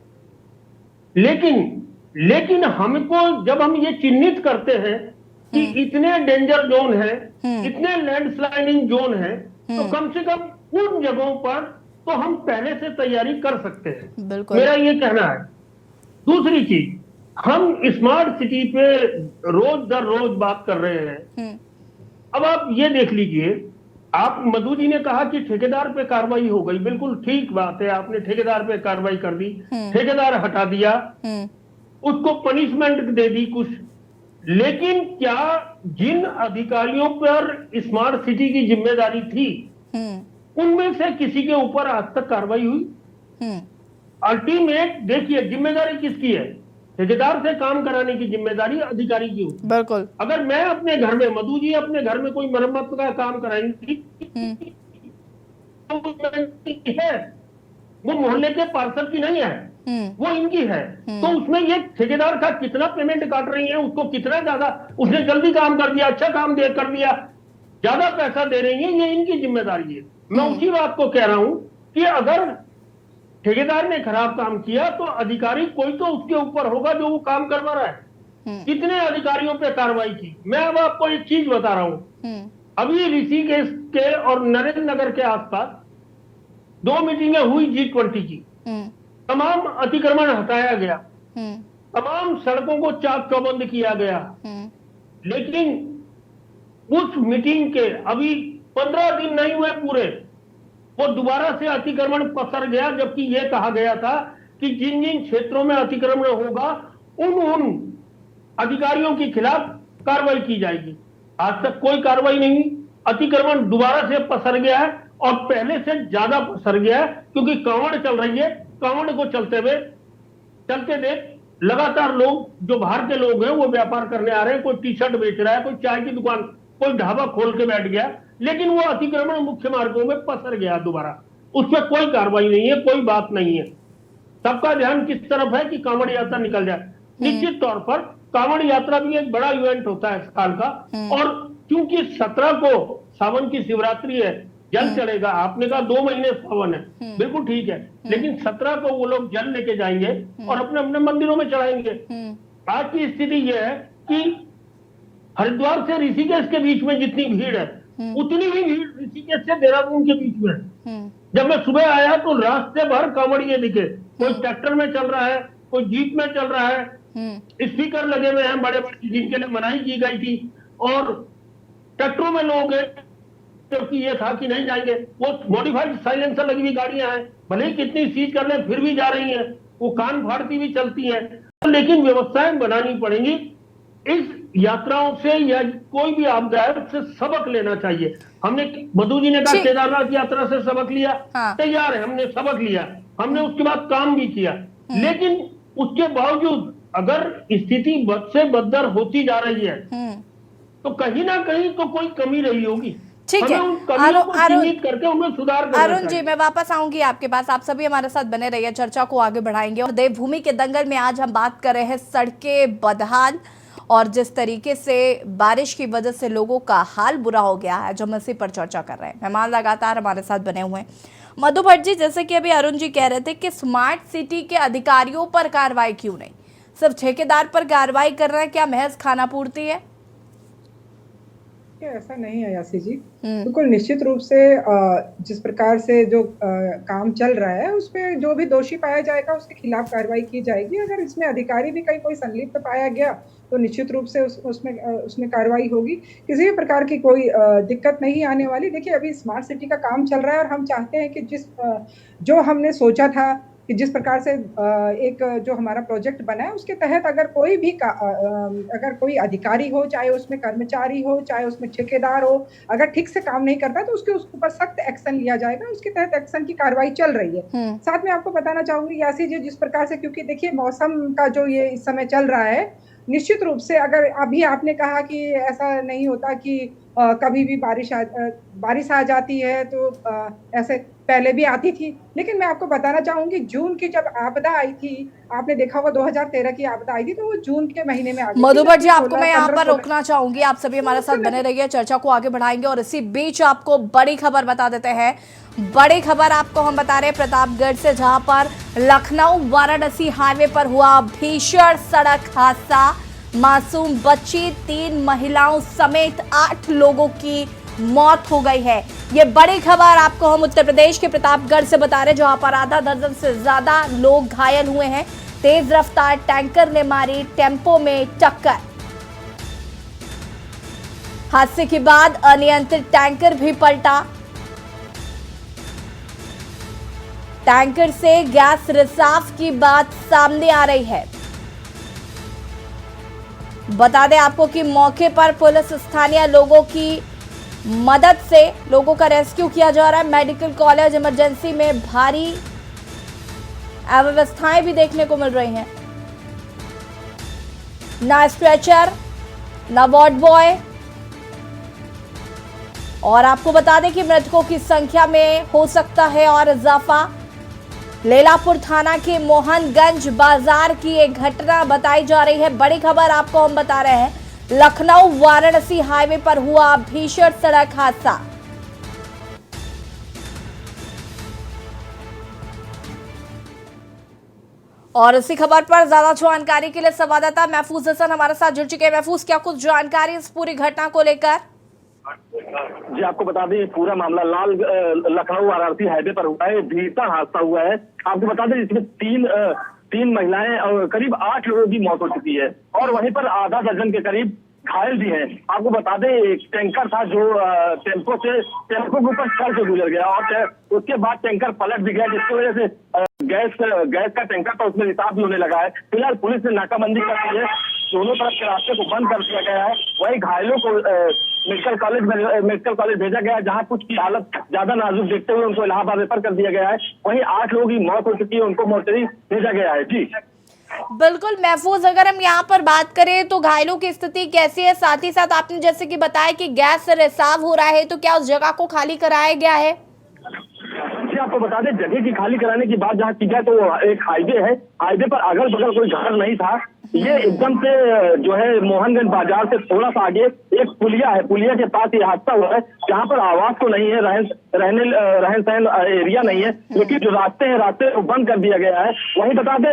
लेकिन हमको जब हम ये चिन्हित करते हैं कि इतने डेंजर जोन है, इतने लैंडस्लाइडिंग जोन है, तो कम से कम उन जगहों पर तो हम पहले से तैयारी कर सकते हैं, मेरा ये कहना है। दूसरी चीज, हम स्मार्ट सिटी पे रोज दर रोज बात कर रहे हैं। अब आप ये देख लीजिए, आप मधु जी ने कहा कि ठेकेदार पे कार्रवाई हो गई, बिल्कुल ठीक बात है, आपने ठेकेदार पे कार्रवाई कर दी, ठेकेदार हटा दिया, उसको पनिशमेंट दे दी कुछ। लेकिन क्या जिन अधिकारियों पर स्मार्ट सिटी की जिम्मेदारी थी उनमें से किसी के ऊपर आज तक कार्रवाई हुई? अल्टीमेट देखिए, जिम्मेदारी किसकी है? ठेकेदार से काम कराने की जिम्मेदारी अधिकारी की होती है। बिल्कुल। अगर मैं अपने घर में, मधु जी अपने घर में कोई मरम्मत का काम कराएंगी तो है, वो मोहल्ले के पार्षद की नहीं है, वो इनकी है। तो उसमें ये ठेकेदार का कितना पेमेंट काट रही है, उसको कितना ज्यादा, उसने जल्दी काम कर दिया, अच्छा काम कर दिया, ज्यादा पैसा दे रही है, ये इनकी जिम्मेदारी है। मैं उसी बात को कह रहा हूं कि अगर ठेकेदार ने खराब काम किया तो अधिकारी कोई तो उसके ऊपर होगा जो वो काम करवा रहा है। कितने अधिकारियों पे कार्रवाई की। मैं अब आपको एक चीज बता रहा हूं, अभी ऋषिकेश के और नरेंद्र नगर के आसपास 2 मीटिंगें हुई G20 की। तमाम अतिक्रमण हटाया गया, तमाम सड़कों को चाक चौबंद किया गया, लेकिन उस मीटिंग के अभी 15 दिन नहीं हुए पूरे, वो दोबारा से अतिक्रमण पसर गया, जबकि यह कहा गया था कि जिन जिन क्षेत्रों में अतिक्रमण होगा उन अधिकारियों के खिलाफ कार्रवाई की जाएगी। आज तक कोई कार्रवाई नहीं हुई, अतिक्रमण दोबारा से पसर गया है और पहले से ज्यादा पसर गया है, क्योंकि कांवड़ चल रही है। कांवड़ को चलते देख लगातार लोग जो बाहर के लोग हैं वो व्यापार करने आ रहे हैं, कोई टी-शर्ट बेच रहा है, कोई चाय की दुकान, कोई ढाबा खोल के बैठ गया, लेकिन वो अतिक्रमण मुख्य मार्गों में पसर गया दोबारा। उस पर कोई कार्रवाई नहीं है, कोई बात नहीं है। सबका ध्यान किस तरफ है कि कांवड़ यात्रा निकल जाए। निश्चित तौर पर कांवड़ यात्रा भी एक बड़ा इवेंट होता है साल का, और क्योंकि 17 को सावन की शिवरात्रि है, जल चढ़ेगा। आपने कहा 2 महीने सावन है, बिल्कुल ठीक है, लेकिन 17 को वो लोग जल लेके जाएंगे और अपने अपने मंदिरों में चढ़ाएंगे। आज की स्थिति यह है कि हरिद्वार से ऋषिकेश के बीच में जितनी भीड़ है उतनी ही भीड़ ऋषिकेश से देहरादून के बीच में है। जब मैं सुबह आया तो रास्ते भर कांवड़िए दिखे, कोई ट्रैक्टर में चल रहा है, कोई जीप में चल रहा है, स्पीकर लगे हुए हैं बड़े बड़े जिनके लिए मनाही की गई थी, और ट्रैक्टरों में लोग हैं क्योंकि ये था कि नहीं जाएंगे। वो मॉडिफाइड साइलेंसर लगी हुई गाड़ियां हैं, भले ही कितनी सीज कर ले फिर भी जा रही हैं, वो कान फाड़ती भी चलती हैं, लेकिन व्यवस्थाएं बनानी पड़ेंगी। इस यात्राओं से या कोई भी आपदा है उससे सबक लेना चाहिए। हमने, मधु जी ने कहा केदारनाथ यात्रा से सबक लिया, तैयार है, हमने सबक लिया, हमने उसके बाद काम भी किया, लेकिन उसके बावजूद अगर स्थिति बद से बदतर होती जा रही है तो कहीं ना कहीं तो कोई कमी रही होगी। ठीक है करके उनमें सुधार अरुण जी, मैं वापस आऊंगी आपके पास, आप सभी हमारे साथ बने रहिए, चर्चा को आगे बढ़ाएंगे। और देवभूमि के दंगल में आज हम बात कर रहे हैं सड़कें बदहाल और जिस तरीके से बारिश की वजह से लोगों का हाल बुरा हो गया है, जो हम इसी पर चर्चा कर रहे हैं। मेहमान लगातार हमारे साथ बने हुए हैं। मधु भट्ट जी, जैसे कि अभी अरुण जी कह रहे थे कि स्मार्ट सिटी के अधिकारियों पर कार्रवाई क्यों नहीं, सिर्फ ठेकेदार पर कार्रवाई कर रहे हैं, क्या महज खाना पूर्ति है? ऐसा नहीं है यासी जी, बिल्कुल निश्चित रूप से जिस प्रकार से जो काम चल रहा है उस पे जो भी दोषी पाया जाएगा उसके खिलाफ कार्रवाई की जाएगी। अगर इसमें अधिकारी भी कहीं कोई संलिप्त पाया गया तो निश्चित रूप से उसमें कार्रवाई होगी। किसी भी प्रकार की कोई दिक्कत नहीं आने वाली। देखिए, अभी स्मार्ट सिटी का काम चल रहा है और हम चाहते हैं कि जो हमने सोचा था कि जिस प्रकार से एक जो हमारा प्रोजेक्ट बना है उसके तहत अगर कोई भी अगर कोई अधिकारी हो, चाहे उसमें कर्मचारी हो, चाहे उसमें ठेकेदार हो, अगर ठीक से काम नहीं करता तो उसके ऊपर सख्त एक्शन लिया जाएगा। उसके तहत एक्शन की कार्रवाई चल रही है। साथ में आपको बताना चाहूंगी यासी जी, जिस प्रकार से, क्योंकि देखिए मौसम का जो ये इस समय चल रहा है, निश्चित रूप से अगर अभी आपने कहा कि ऐसा नहीं होता कि कभी भी बारिश आ जाती है, तो ऐसे पहले भी आती थी, लेकिन मैं आपको बताना चाहूंगी जून की जब आपदा आई थी, आपने देखा होगा 2013 की आपदा आई थी, तो वो जून के महीने में आई थी। मधु भट्ट जी, आपको मैं यहाँ पर रोकना चाहूंगी, आप सभी हमारे साथ बने रहिए, चर्चा को आगे बढ़ाएंगे। और इसी बीच आपको बड़ी खबर बता देते हैं। बड़ी खबर आपको हम बता रहे हैं प्रतापगढ़ से, जहां पर लखनऊ वाराणसी हाईवे पर हुआ भीषण सड़क हादसा। मासूम बच्ची, 3 महिलाओं समेत 8 लोगों की मौत हो गई है। ये बड़ी खबर आपको हम उत्तर प्रदेश के प्रतापगढ़ से बता रहे हैं, जहां पर आधा दर्जन से ज्यादा लोग घायल हुए हैं। तेज रफ्तार टैंकर ने मारी टेम्पो में टक्कर। हादसे के बाद अनियंत्रित टैंकर भी पलटा। टैंकर से गैस रिसाव की बात सामने आ रही है। बता दें आपको कि मौके पर पुलिस, स्थानीय लोगों की मदद से लोगों का रेस्क्यू किया जा रहा है। मेडिकल कॉलेज इमरजेंसी में भारी अव्यवस्थाएं भी देखने को मिल रही हैं। ना स्ट्रेचर, ना वार्ड बॉय। और आपको बता दें कि मृतकों की संख्या में हो सकता है और इजाफा। लेलापुर थाना के मोहनगंज बाजार की एक घटना बताई जा रही है। बड़ी खबर आपको हम बता रहे हैं, लखनऊ वाराणसी हाईवे पर हुआ भीषण सड़क हादसा। और इसी खबर पर ज्यादा जानकारी के लिए संवाददाता महफूज हसन हमारे साथ जुड़ चुके हैं। महफूज, क्या कुछ जानकारी इस पूरी घटना को लेकर? जी, आपको बता दें पूरा मामला लखनऊ वाराणसी हाईवे पर हुआ है। भीषण हादसा हुआ है। आपको बता दें इसमें तीन महिलाएं और करीब 8 लोगों की मौत हो चुकी है और वहीं पर आधा दर्जन के करीब घायल भी हैं। आपको बता दें एक टैंकर था जो टेम्पो के ऊपर चढ़ के गुजर गया और उसके बाद टैंकर पलट भी गया, जिसकी वजह से गैस का टैंकर था उसमें रिसाव भी होने लगा है। फिलहाल पुलिस ने नाकाबंदी कर दी है, दोनों तरफ के रास्ते को बंद कर दिया गया है। वहीं घायलों को मेडिकल कॉलेज भेजा गया है, जहां कुछ की हालत ज्यादा नाजुक देखते हुए उनको इलाहाबाद रेफर कर दिया गया है। वहीं 8 लोगों की मौत हो चुकी है, उनको मोर्चरी भेजा गया है। जी बिल्कुल महफूज, अगर हम यहाँ पर बात करें तो घायलों की स्थिति कैसी है? साथ ही साथ आपने जैसे कि बताया कि गैस से रिसाव हो रहा है, तो क्या उस जगह को खाली कराया गया है? जी, आपको बता दें जगह की खाली कराने की बात जहाँ की जाए तो एक हाईवे है, हाईवे पर अगल बगल कोई घर नहीं था। ये एकदम से जो है मोहनगंज बाजार से थोड़ा सा आगे एक पुलिया है, पुलिया के पास ये हादसा हुआ है, जहाँ पर आवास तो नहीं है, रहन सहन एरिया नहीं है, लेकिन जो रास्ते को बंद कर दिया गया है। वहीं बता दें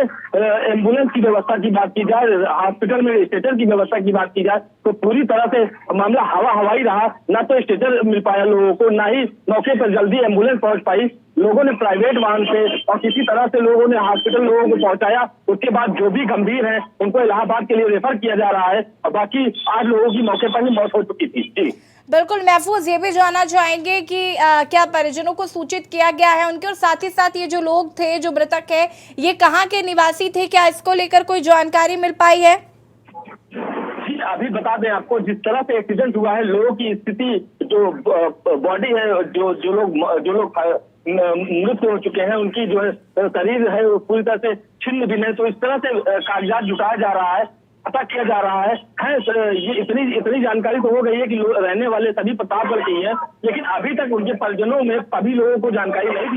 एम्बुलेंस की व्यवस्था की बात की जाए, हॉस्पिटल में स्ट्रेचर की व्यवस्था की बात की जाए तो पूरी तरह से मामला हवाई रहा। ना तो स्ट्रेचर मिल पाया लोगों को, ना ही मौके पर जल्दी एम्बुलेंस पहुंच पाई। लोगों ने प्राइवेट वाहन से और किसी तरह से लोगों ने हॉस्पिटल लोगों को पहुंचाया। उसके बाद जो भी गंभीर है उनको इलाहाबाद के लिए रेफर किया जा रहा है और बाकी 8 लोगों की मौके पर ही मौत हो चुकी थी। जी बिल्कुल महफूज, ये भी जानना चाहेंगे कि क्या परिजनों को सूचित किया गया है उनके, और साथ ही साथ ये जो लोग थे, जो मृतक है, ये कहाँ के निवासी थे? क्या इसको लेकर कोई जानकारी मिल पाई है? जी अभी बता दें आपको, जिस तरह से एक्सीडेंट हुआ है, लोगों की स्थिति जो बॉडी है, जो लोग मृत हो चुके हैं, उनकी जो है शरीर है वो पूरी तरह से छिन्न भिन्न है। तो इस तरह से कागजात जुटाया जा रहा है, पता किया जा रहा है। ये इतनी जानकारी तो हो गई है कि रहने वाले सभी प्रतापगढ़ के ही है, लेकिन अभी तक उनके परिजनों में सभी लोगों को जानकारी नहीं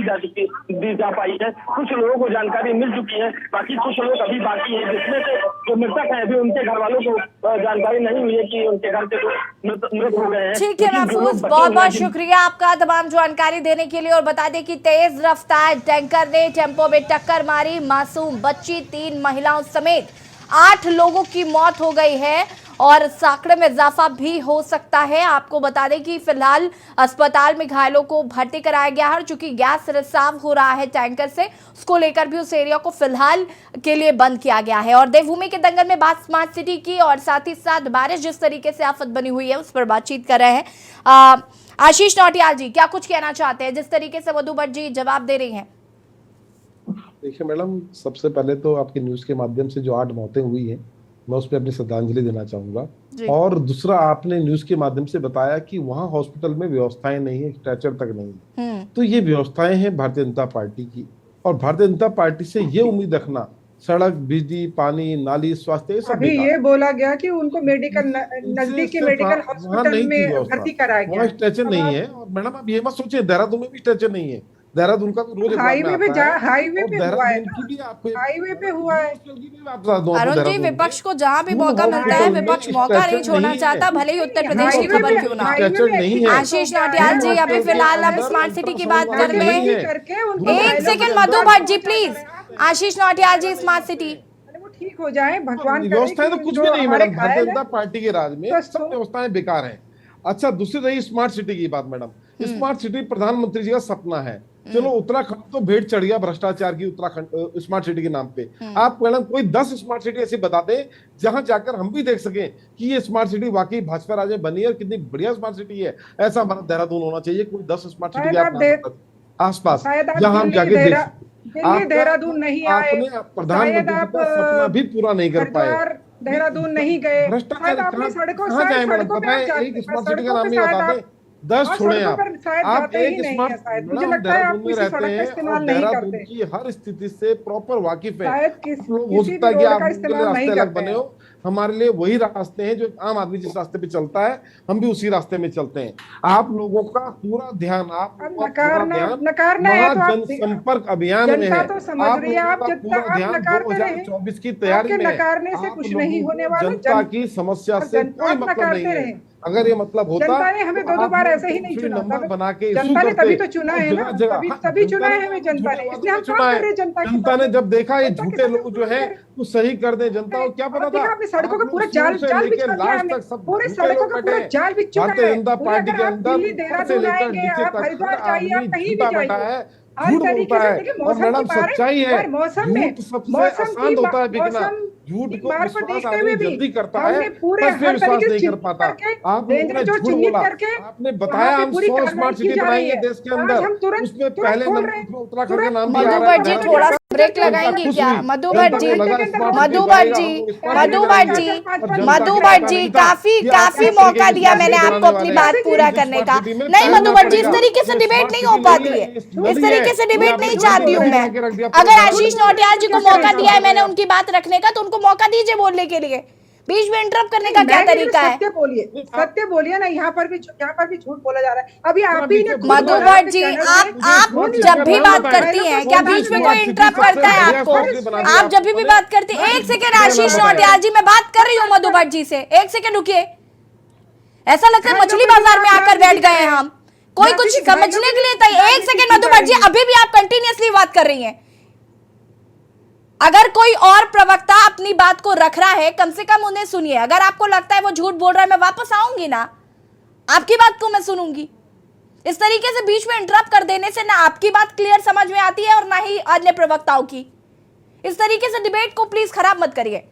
दी जा पाई है। कुछ लोगों को जानकारी मिल चुकी है, बाकी कुछ लोग अभी बाकी है, जिसमें से जो मृतक है अभी उनके घर वालों को जानकारी नहीं हुई है कि उनके घर से मृत हो गए हैं। ठीक है महफूज, बहुत बहुत शुक्रिया आपका तमाम जानकारी देने के लिए। और बता दें कि तेज रफ्तार टैंकर ने टेम्पो में टक्कर मारी, मासूम बच्ची 3 महिलाओं समेत 8 लोगों की मौत हो गई है और सैकड़े में इजाफा भी हो सकता है। आपको बता दें कि फिलहाल अस्पताल में घायलों को भर्ती कराया गया है, चूंकि गैस रिसाव हो रहा है टैंकर से, उसको लेकर भी उस एरिया को फिलहाल के लिए बंद किया गया है। और देवभूमि के दंगल में बात स्मार्ट सिटी की और साथ ही साथ बारिश जिस तरीके से आफत बनी हुई है उस पर बातचीत कर रहे हैं। आशीष नौटियाल जी, क्या कुछ कहना चाहते हैं जिस तरीके से मधु भट्ट जी जवाब दे रही हैं? देखिए मैडम, सबसे पहले तो आपकी न्यूज के माध्यम से जो 8 मौतें हुई हैं, मैं उस पर अपनी श्रद्धांजलि देना चाहूंगा। और दूसरा, आपने न्यूज के माध्यम से बताया कि वहां हॉस्पिटल में व्यवस्थाएं नहीं है, स्ट्रेचर तक नहीं है। तो ये व्यवस्थाएं हैं भारतीय जनता पार्टी की, और भारतीय जनता पार्टी से ये उम्मीद रखना, सड़क, बिजली, पानी, नाली, स्वास्थ्य, ये सब अभी ये बोला गया कि उनको मेडिकल नजदीकी मेडिकल हॉस्पिटल में भर्ती कराया गया। वहाँ स्ट्रेचर नहीं है। और मैडम आप ये मत सोचिए देहरादून में भी स्ट्रेचर नहीं है। देहरादून का रोज हाईवे पे हुआ है, आपको हाईवे पे हुआ है। अरुण जी, विपक्ष को जहाँ भी मौका मिलता है विपक्ष मौका नहीं छोड़ना चाहता, भले ही उत्तर प्रदेश की खबर क्यों ना। आशीष नौटियाल जी, अभी फिलहाल हम स्मार्ट सिटी की बात कर लें। 1 second Madhu Bhatt ji please. Ashish Nautiyal ji, smart city ठीक हो जाए, भगवान। व्यवस्थाएं तो कुछ भी नहीं मैडम, भारतीय जनता पार्टी के राज में सब व्यवस्थाएं बेकार हैं। अच्छा, दूसरी रही स्मार्ट सिटी की बात मैडम, स्मार्ट सिटी प्रधानमंत्री जी का सपना है। चलो उत्तराखंड तो भेंट चढ़ गया भ्रष्टाचार की, उत्तराखंड स्मार्ट सिटी के नाम पे। आप मैडम कोई 10 स्मार्ट सिटी ऐसी बता दें जहां जाकर हम भी देख सकें कि ये स्मार्ट सिटी वाकई भाजपा राज में बनी है और कितनी बढ़िया स्मार्ट सिटी है। ऐसा हमारा देहरादून होना चाहिए। कोई 10 स्मार्ट सिटी आसपास जहां हम जाके देख। देहरादून नहीं आए, आपने प्रधानमंत्री का सपना भी पूरा नहीं कर पाए। देहरादून नहीं गए, भ्रष्टाचार कहाँ जाए मैडम? पता है, एक स्मार्ट सिटी का नाम नहीं बता दे, 10 छोड़े आप एक स्मार्ट, मुझे लगता है आप में रहते हैं और देहरादून की हर स्थिति से प्रॉपर वाकिफ है। हो सकता है कि आप रास्ते अलग बने हो, हमारे लिए वही रास्ते हैं जो आम आदमी जिस रास्ते पे चलता है, हम भी उसी रास्ते में चलते हैं। आप लोगों का पूरा ध्यान, आप लोगों का पूरा ध्यान जनसंपर्क अभियान में है। तो समझ रही है, आप पूरा ध्यान 2024 की तैयारी में है। नकारने से कुछ नहीं होने वाला। जनता की समस्या से कोई मतलब नहीं है। अगर ये मतलब होता, जनता ने हमें दो बार ऐसे ही नहीं चुना, नंबर बना के जनता ने तभी तो चुना है ना, तभी चुना है हमें जनता ने, इसलिए हम काम कर रहे हैं जनता की। जनता ने जब देखा ये झूठे लोग जो है वो सही कर दे, जनता को क्या पता था। आपने सड़कों का पूरा जाल बिछा दिया हमने, पूरे सड़कों का पूरा जाल बिछ चुका है। भारतीय जनता पार्टी के अंदर देहरादून आएंगे, आप हरिद्वार जाइए, आप कहीं भी जाइए, झूठ बोलता है। और मैडम सच्चाई है, मौसम में सबसे आसान होता है बिकना। झूठ को विश्वास आदमी जल्दी करता है, पूरे पर विश्वास नहीं कर पाता। आपने झूठ बोला, आपने बताया हम 100 स्मार्ट सिटी बनाएंगे देश के अंदर, उसमें पहले नंबर उत्तराखंड का नाम भी आ रहा है। मधु भट्ट जी थोड़ा ब्रेक लगाएंगे क्या? मधु भट्ट जी, मधु भट्ट जी, मधु भट्ट जी, मधु भट्ट जी, काफी मौका दिया मैंने आपको अपनी बात पूरा करने का। नहीं मधु भट्ट जी, इस तरीके से डिबेट नहीं हो पाती है, इस तरीके से डिबेट नहीं चाहती हूँ मैं। अगर आशीष नौटियाल जी को मौका दिया है मैंने उनकी बात रखने का, तो उनको मौका दीजिए बोलने के लिए। बीच में इंटरप्ट करने का क्या तरीका है? सत्य बोलिए ना, यहाँ पर भी झूठ बोला जा रहा है। अभी आप ही ने मधु भट्ट जी, आप जब भी बात करती हैं, क्या बीच में कोई इंटरप्ट करता है आपको? आप जब भी बात करती हैं, एक सेकेंड आशीष नौटियाल जी, मैं बात कर रही हूँ मधु भट्ट जी से, एक सेकेंड रुकिए। ऐसा लगता है मछली बाजार में आकर बैठ गए हैं हम, कोई कुछ समझने के लिए तैयार। एक सेकेंड मधु भट्ट जी, अभी भी आप कंटिन्यूअसली बात कर रही हैं। अगर कोई और प्रवक्ता अपनी बात को रख रहा है, कम से कम उन्हें सुनिए। अगर आपको लगता है वो झूठ बोल रहा है, मैं वापस आऊंगी ना, आपकी बात को मैं सुनूंगी। इस तरीके से बीच में इंटरप्ट कर देने से ना आपकी बात क्लियर समझ में आती है और ना ही अन्य प्रवक्ताओं की। इस तरीके से डिबेट को प्लीज खराब मत करिए।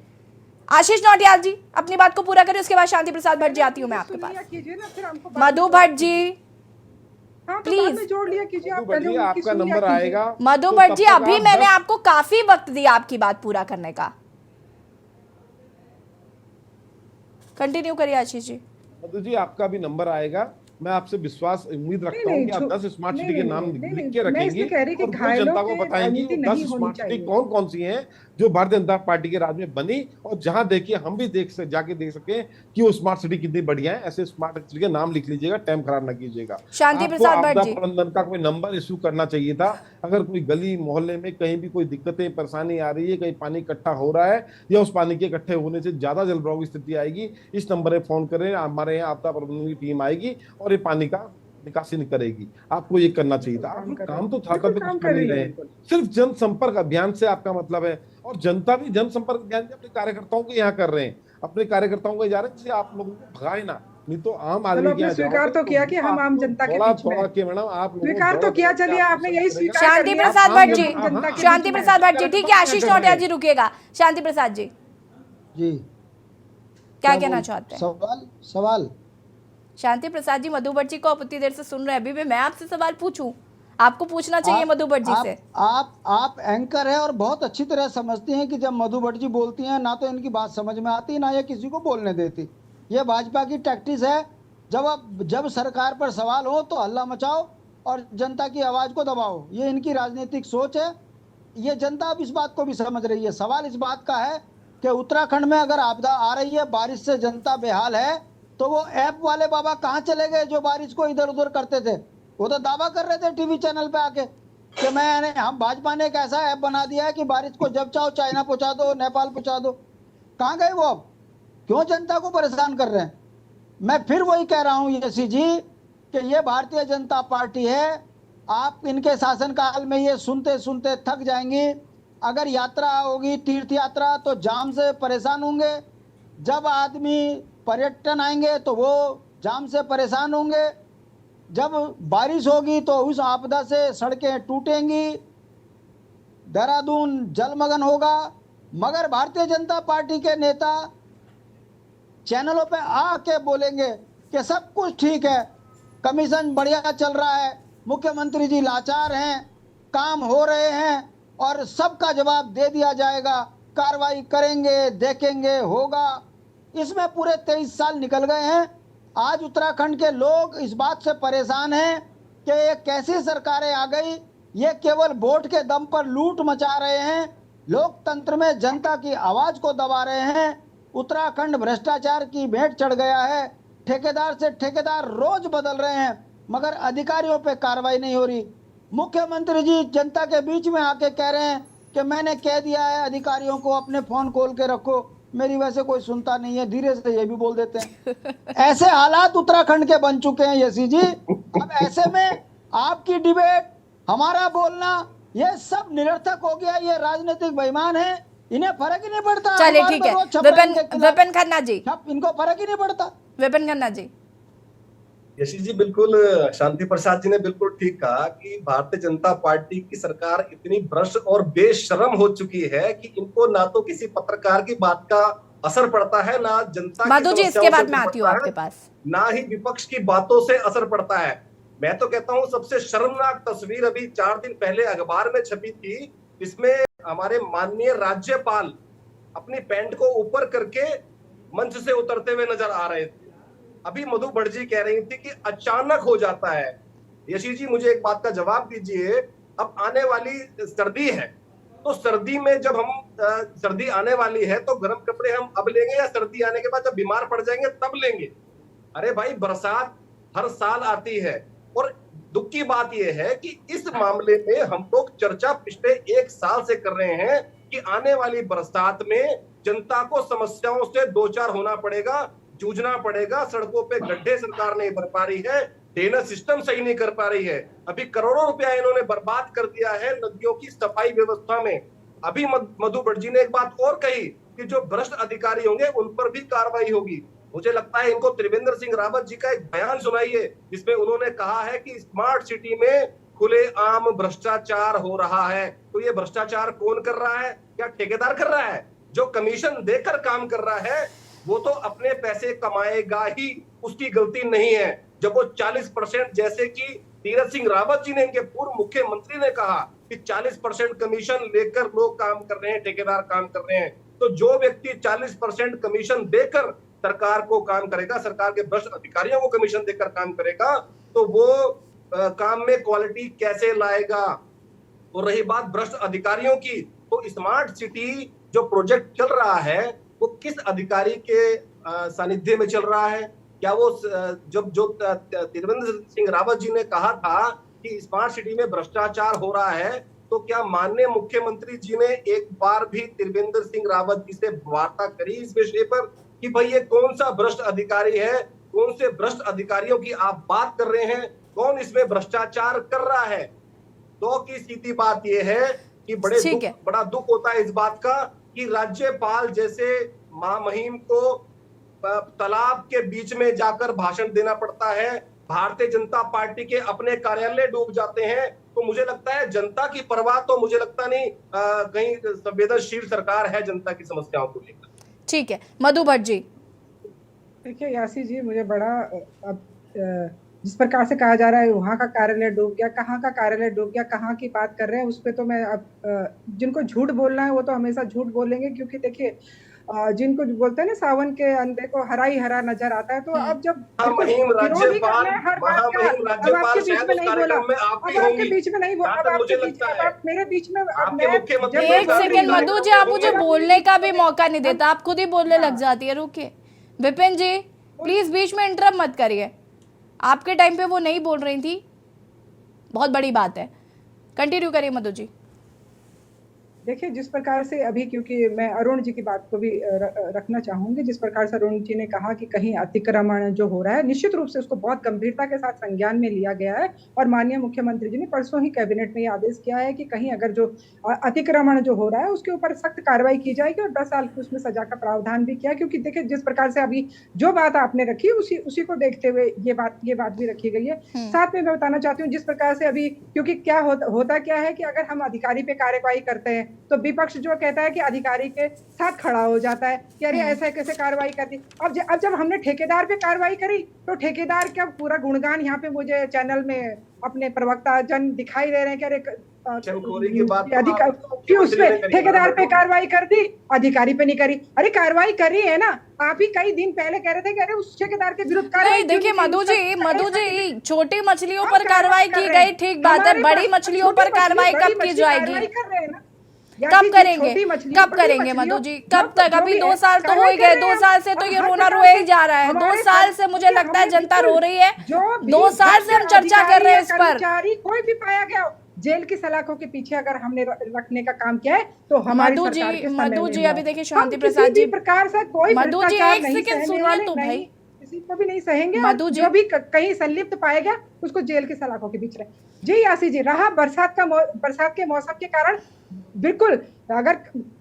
आशीष नौटियाल जी अपनी बात को पूरा करिए, उसके बाद शांति प्रसाद भट्ट जी आती हूँ मैं आपके पास। मधु भट्ट जी प्लीज जोड़ लिया कीजिए, आपका नंबर आएगा। मधु भट्ट जी, अभी मैंने आपको काफी वक्त दिया आपकी बात पूरा करने का। कंटिन्यू करिए आशीष जी। मधु जी, आपका भी नंबर आएगा। मैं आपसे विश्वास उम्मीद रखता हूँ कि आप 10 स्मार्ट सिटी के नाम लिख के रखेंगी और जनता को बताएंगी 10 स्मार्ट सिटी कौन कौन सी हैं जो भारतीय जनता पार्टी के राज में बनी, और जहां देखिए हम भी जाके देख सके कि वो स्मार्ट सिटी कितनी बढ़िया है। ऐसे स्मार्ट सिटी के नाम लिख लीजिएगा, टाइम खराब ना कीजिएगा। शांति प्रसाद भट्ट जी, प्रबंधन का कोई नंबर इशू करना चाहिए था। अगर कोई गली मोहल्ले में कहीं भी कोई दिक्कतें परेशानी आ रही है, कहीं पानी इकट्ठा हो रहा है या उस पानी के इकट्ठे होने से ज्यादा जलभराव की स्थिति आएगी, इस नंबर पर फोन करें, हमारे यहाँ आपदा प्रबंधन की टीम आएगी और ये पानी का निकासी नहीं करेगी। आपको ये करना चाहिए था। आप काम तो था, कभी कुछ कर नहीं रहे। सिर्फ जनसंपर्क अभियान से आपका मतलब है, और जनता भी जनसंपर्क अभियान अपने कार्यकर्ताओं के यहाँ कर रहे हैं, अपने कार्यकर्ताओं को जा रहे हैं, जिससे आप लोगों को भगाए ना। नहीं तो आम आदमी क्या स्वीकार तो किया कि हम आम जनता के बीच में मैडम आप स्वीकार तो किया, चलिए आपने यही स्वीकार। शांति प्रसाद भट्ट जी, शांति प्रसाद भट्ट जी, ठीक है। आशीष नौटियाल जी रुकिएगा। शांति प्रसाद जी जी क्या कहना चाहते हैं? सवाल शांति प्रसाद जी मधु भट्ट जी को आप उतनी देर से सुन रहे हैं, अभी भी मैं आपसे सवाल पूछूं? आपको पूछना चाहिए मधु भट्ट जी से। आप एंकर है और बहुत अच्छी तरह समझती हैं कि जब मधु भट्ट जी बोलती हैं ना तो इनकी बात समझ में आती, ना ये किसी को बोलने देती। ये भाजपा की टैक्टिस है, जब सरकार पर सवाल हो तो हल्ला मचाओ और जनता की आवाज को दबाओ। ये इनकी राजनीतिक सोच है। ये जनता अब इस बात को भी समझ रही है। सवाल इस बात का है कि उत्तराखंड में अगर आपदा आ रही है, बारिश से जनता बेहाल है, तो वो ऐप वाले बाबा कहाँ चले गए जो बारिश को इधर उधर करते थे? वो तो दावा कर रहे थे टीवी चैनल पे आके कि हम भाजपा ने एक ऐसा ऐप बना दिया है कि बारिश को जब चाहो चाइना पहुंचा दो, नेपाल पहुंचा दो। कहाँ गए वो? अब क्यों जनता को परेशान कर रहे हैं? मैं फिर वही कह रहा हूँ यशी जी कि ये भारतीय जनता पार्टी है। आप इनके शासनकाल में ये सुनते सुनते थक जाएंगी। अगर यात्रा होगी तीर्थ यात्रा तो जाम से परेशान होंगे, जब आदमी पर्यटन आएंगे तो वो जाम से परेशान होंगे, जब बारिश होगी तो उस आपदा से सड़कें टूटेंगी, देहरादून जलमग्न होगा। मगर भारतीय जनता पार्टी के नेता चैनलों पे आके बोलेंगे कि सब कुछ ठीक है, कमीशन बढ़िया चल रहा है, मुख्यमंत्री जी लाचार हैं, काम हो रहे हैं और सबका जवाब दे दिया जाएगा, कार्रवाई करेंगे, देखेंगे, होगा। इसमें पूरे 23 साल निकल गए हैं। आज उत्तराखंड के लोग इस बात से परेशान हैं कि ये कैसी सरकारें आ गई, ये केवल वोट के दम पर लूट मचा रहे हैं, लोकतंत्र में जनता की आवाज को दबा रहे हैं। उत्तराखंड भ्रष्टाचार की भेंट चढ़ गया है। ठेकेदार से ठेकेदार रोज बदल रहे हैं, मगर अधिकारियों पे कार्रवाई नहीं हो रही। मुख्यमंत्री जी जनता के बीच में आके कह रहे हैं कि मैंने कह दिया है अधिकारियों को अपने फोन खोल के रखो, मेरी वजह से कोई सुनता नहीं है, धीरे से ये भी बोल देते हैं। ऐसे हालात उत्तराखंड के बन चुके हैं यसी जी। अब ऐसे में आपकी डिबेट, हमारा बोलना, ये सब निरर्थक हो गया। ये राजनीतिक बेईमान है, इन्हें फर्क ही नहीं पड़ता। चलिए ठीक है, विपिन खन्ना जी, इनको फर्क ही नहीं पड़ता। विपिन खन्ना जी। यशी जी, बिल्कुल शांति प्रसाद जी ने बिल्कुल ठीक कहा कि भारतीय जनता पार्टी की सरकार इतनी भ्रष्ट और बेशरम हो चुकी है कि इनको ना तो किसी पत्रकार की बात का असर पड़ता है, ना जनता माधु जी, इसके बाद मैं आती हूँ आपके पास, ना ही विपक्ष की बातों से असर पड़ता है। मैं तो कहता हूं सबसे शर्मनाक तस्वीर अभी 4 दिन पहले अखबार में छपी थी, इसमें हमारे माननीय राज्यपाल अपनी पैंट को ऊपर करके मंच से उतरते हुए नजर आ रहे थे। अभी मधु बड़जी कह रही थी कि अचानक हो जाता है। यशी जी, मुझे एक बात का जवाब दीजिए, अब आने वाली सर्दी है, तो सर्दी में जब हम सर्दी आने वाली है तो गर्म कपड़े हम अब लेंगे या सर्दी आने के बाद जब बीमार पड़ जाएंगे तब लेंगे? अरे भाई, बरसात हर साल आती है। और दुख की बात यह है कि इस मामले में हम लोग चर्चा पिछले 1 साल से कर रहे हैं कि आने वाली बरसात में जनता को समस्याओं से दो चार होना पड़ेगा, जूझना पड़ेगा। सड़कों पे गड्ढे सरकार नहीं भर पा रही है, ड्रेनेज सिस्टम सही नहीं कर पा रही है। अभी करोड़ों रुपया इन्होंने बर्बाद कर दिया है नदियों की सफाई व्यवस्था में। अभी मधु बड़जी ने एक बात और कही कि जो भ्रष्ट अधिकारी होंगे उन पर भी कार्रवाई होगी। मुझे लगता है इनको त्रिवेंद्र सिंह रावत जी का एक बयान सुनाइए जिसमें उन्होंने कहा है कि स्मार्ट सिटी में खुलेआम भ्रष्टाचार हो रहा है। तो ये भ्रष्टाचार कौन कर रहा है? क्या ठेकेदार कर रहा है? जो कमीशन देकर काम कर रहा है वो तो अपने पैसे कमाएगा ही, उसकी गलती नहीं है। जब वो 40% जैसे कि तीरथ सिंह रावत जी ने, इनके पूर्व मुख्यमंत्री ने कहा कि 40% कमीशन लेकर लोग काम कर रहे हैं, ठेकेदार काम कर रहे हैं, तो जो व्यक्ति 40% कमीशन देकर सरकार को काम करेगा, सरकार के भ्रष्ट अधिकारियों को कमीशन देकर काम करेगा, तो वो काम में क्वालिटी कैसे लाएगा? और रही बात भ्रष्ट अधिकारियों की, तो स्मार्ट सिटी जो प्रोजेक्ट चल रहा है वो किस अधिकारी के सानिध्य में चल रहा है? क्या वो जब जो त्रिवेंद्र सिंह रावत जी ने कहा था कि स्मार्ट सिटी में भ्रष्टाचार हो रहा है, तो क्या माननीय मुख्यमंत्री जी ने एक बार भी त्रिवेंद्र सिंह रावत जी से वार्ता करी इस विषय पर कि भाई ये कौन सा भ्रष्ट अधिकारी है, कौन से भ्रष्ट अधिकारियों की आप बात कर रहे हैं, कौन इसमें भ्रष्टाचार कर रहा है? तो की सीधी बात यह है कि बड़ा दुख होता है इस बात का कि राज्यपाल जैसे महामहिम को तालाब के बीच में जाकर भाषण देना पड़ता है, भारतीय जनता पार्टी के अपने कार्यालय डूब जाते हैं। तो मुझे लगता है जनता की परवाह तो मुझे लगता नहीं कहीं संवेदनशील सरकार है जनता की समस्याओं को लेकर। ठीक है, मधु भट्ट जी। देखिए यासी जी, मुझे बड़ा अब जिस प्रकार से कहा जा रहा है वहाँ का कार्यालय डूब गया, कहाँ का कार्यालय डूब गया, कहाँ की बात कर रहे हैं, उस पर तो मैं अब जिनको झूठ बोलना है वो तो हमेशा झूठ बोलेंगे, क्योंकि देखिए जिनको बोलते हैं ना सावन के अंधे को हरा ही हरा नजर आता है। तो अब जब आपके बीच में नहीं बोला, अब आपके बीच में नहीं बोला, अब आपके बीच में, अब मेरे बीच में, एक सेकंड मधु जी, आप मुझे बोलने का भी मौका नहीं देता, आप खुद ही बोलने लग जाती है। रुकिए विपिन जी, प्लीज बीच में इंटरप्ट मत करिए, आपके टाइम पे वो नहीं बोल रही थी, बहुत बड़ी बात है। कंटिन्यू करिए मधु जी। देखिए जिस प्रकार से अभी, क्योंकि मैं अरुण जी की बात को भी रखना चाहूंगी, जिस प्रकार से अरुण जी ने कहा कि कहीं अतिक्रमण जो हो रहा है, निश्चित रूप से उसको बहुत गंभीरता के साथ संज्ञान में लिया गया है और माननीय मुख्यमंत्री जी ने परसों ही कैबिनेट में ये आदेश किया है कि कहीं अगर जो अतिक्रमण जो हो रहा है उसके ऊपर सख्त कार्रवाई की जाएगी और 10 साल की उसमें सजा का प्रावधान भी किया। क्योंकि देखिए जिस प्रकार से अभी जो बात आपने रखी उसी को देखते हुए ये बात भी रखी गई है। साथ में मैं बताना चाहती हूँ जिस प्रकार से अभी, क्योंकि क्या होता क्या है कि अगर हम अधिकारी पे कार्रवाई करते हैं तो विपक्ष जो कहता है कि अधिकारी के साथ खड़ा हो जाता है कि अरे ऐसा कैसे कार्रवाई कर दी। अब जब हमने ठेकेदार पे कार्रवाई करी तो ठेकेदार का पूरा गुणगान यहाँ पे मुझे चैनल में अपने प्रवक्ता जन दिखाई दे रहे हैं कि अरे कि उस पे ठेकेदार पे कार्रवाई कर दी, अधिकारी पे नहीं करी। अरे कार्रवाई करी है ना, आप ही कई दिन पहले कह रहे थे कि अरे उस ठेकेदार के विरुद्ध कार्रवाई। देखिए मधु जी, छोटी मछलियों पर कार्रवाई की गई, ठीक बात है, बड़ी मछलियों पर कार्रवाई कब की जाएगी? कब करेंगे, कब करेंगे मधु जी, कब तक? अभी 2 साल तो हो ही गए, 2 साल से तो ये रोना रोए ही जा रहा है। 2 साल से मुझे लगता है जनता रो रही है, 2 साल से हम चर्चा कर रहे हैं इस पर। कोई भी पाया गया जेल की सलाखों के पीछे अगर हमने रखने का काम किया है तो हमारी सरकार के समय मधु जी में अभी देखिए शांति प्रसाद जी, प्रकार से कोई मधु जी भ्रष्टाचार एक नहीं सेकंड सहने सुनिए वाले, तो नहीं, भाई किसी को भी नहीं सहेंगे। मधु जी, जो भी कहीं संलिप्त पाया गया उसको जेल की सलाखों के बीच रहे। जी यासी जी, रहा बरसात के मौसम के कारण बिल्कुल अगर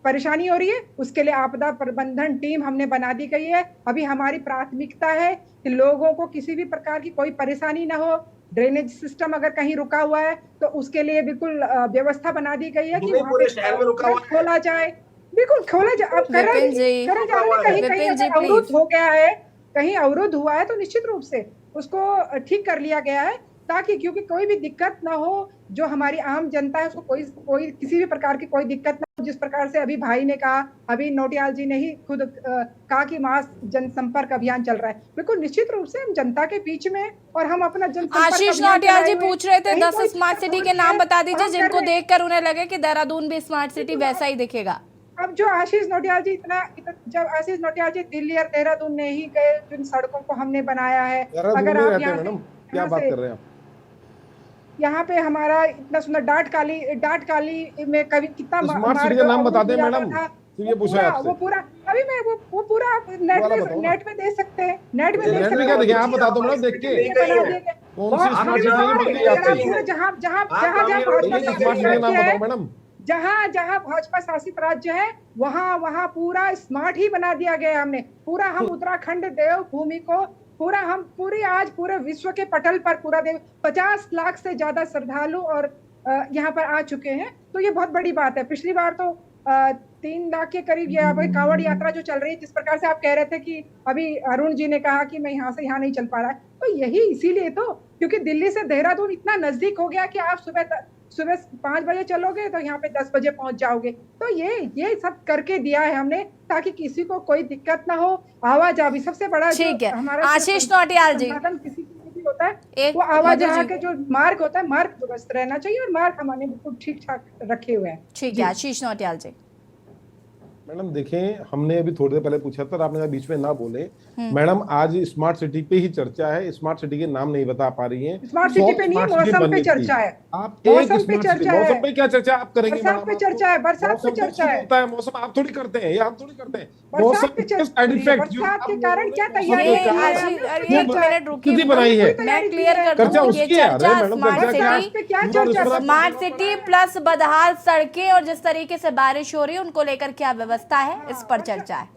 परेशानी हो रही है उसके लिए आपदा प्रबंधन टीम हमने बना दी गई है। अभी हमारी प्राथमिकता है कि लोगों को किसी भी प्रकार की कोई परेशानी ना हो। ड्रेनेज सिस्टम अगर कहीं रुका हुआ है तो उसके लिए बिल्कुल व्यवस्था बना दी गई है कि वहाँ पे शहर में रुका हुआ है, खोला जाए, बिल्कुल खोला जाए। अब कहीं अवरुद्ध हो गया है, कहीं अवरुद्ध हुआ है तो निश्चित रूप से उसको ठीक कर लिया गया है ताकि क्योंकि कोई भी दिक्कत ना हो, जो हमारी आम जनता है उसको कोई किसी भी प्रकार की कोई दिक्कत ना हो। जिस प्रकार से अभी भाई ने कहा, अभी नोटियाल जी ने ही खुद कहा कि मास जनसंपर्क अभियान चल रहा है, बिल्कुल निश्चित रूप से हम जनता के बीच में और हम अपना जनसंपर्क। आशीष नोटियाल जी पूछ रहे थे 10 स्मार्ट सिटी के नाम बता दीजिए जिनको देखकर उन्हें लगे कि देहरादून भी स्मार्ट सिटी वैसा ही दिखेगा। अब जो आशीष नोटियाल जी जब आशीष नोटियाल जी दिल्ली और देहरादून नहीं गए, जिन सड़कों को हमने बनाया है, अगर आप क्या बात कर रहे हैं आप? यहाँ पे हमारा इतना सुंदर डाट काली में कभी कितना स्मार्ट सिटी का नाम बता दें मैडम, ये पूछा है आपसे। वो पूरा अभी मैं वो पूरा आप नेट में दे सकते हैं, नेट में देख सकते हैं। देखिए आप बता दो मैडम, देख के कौन सी स्मार्ट सिटी बन गई आपकी? जहाँ भाजपा शासित राज्य है वहाँ पूरा स्मार्ट ही बना दिया गया हमने। पूरा हम उत्तराखंड देवभूमि को आज पूरे विश्व के पटल पर पूरा 50 लाख से ज्यादा श्रद्धालु और यहाँ पर आ चुके हैं, तो ये बहुत बड़ी बात है। पिछली बार तो 3 लाख के करीब ये अभी कांवड़ यात्रा जो चल रही है, जिस प्रकार से आप कह रहे थे कि अभी अरुण जी ने कहा कि मैं यहाँ से यहाँ नहीं चल पा रहा है, तो यही इसीलिए तो क्योंकि दिल्ली से देहरादून इतना नजदीक हो गया कि आप सुबह 5 बजे चलोगे तो यहाँ पे 10 बजे पहुंच जाओगे। तो ये सब करके दिया है हमने ताकि किसी को कोई दिक्कत ना हो। आवाजाही सबसे बड़ा ठीक है हमारा आशीष नोटियाल जी, किसी भी होता है वो आवाजाही के जो मार्ग होता है, मार्ग दुरुस्त रहना चाहिए और मार्ग हमारे बिल्कुल ठीक ठाक रखे हुए हैं। ठीक है आशीष नोटियाल जी। मैडम देखें, हमने अभी थोड़ी देर पहले पूछा था, आपने बीच में ना बोले। मैडम आज स्मार्ट सिटी पे ही चर्चा है, स्मार्ट सिटी के नाम नहीं बता पा रही हैं। स्मार्ट सिटी पे नहीं, मौसम पे चर्चा है। आप मौसम पे क्या चर्चा आप करेंगे? बरसात पे चर्चा है, बरसात पे चर्चा है। मौसम आप थोड़ी करते हैं या हम थोड़ी करते हैं? बरसात के कारण क्या तैयारी कितनी बनाई है? मैं क्लियर कर चर्चा उसकी है। स्मार्ट सिटी प्लस बदहाल सड़कें और जिस तरीके से बारिश हो रही है उनको लेकर क्या व्यवस्था है, इस पर चर्चा है।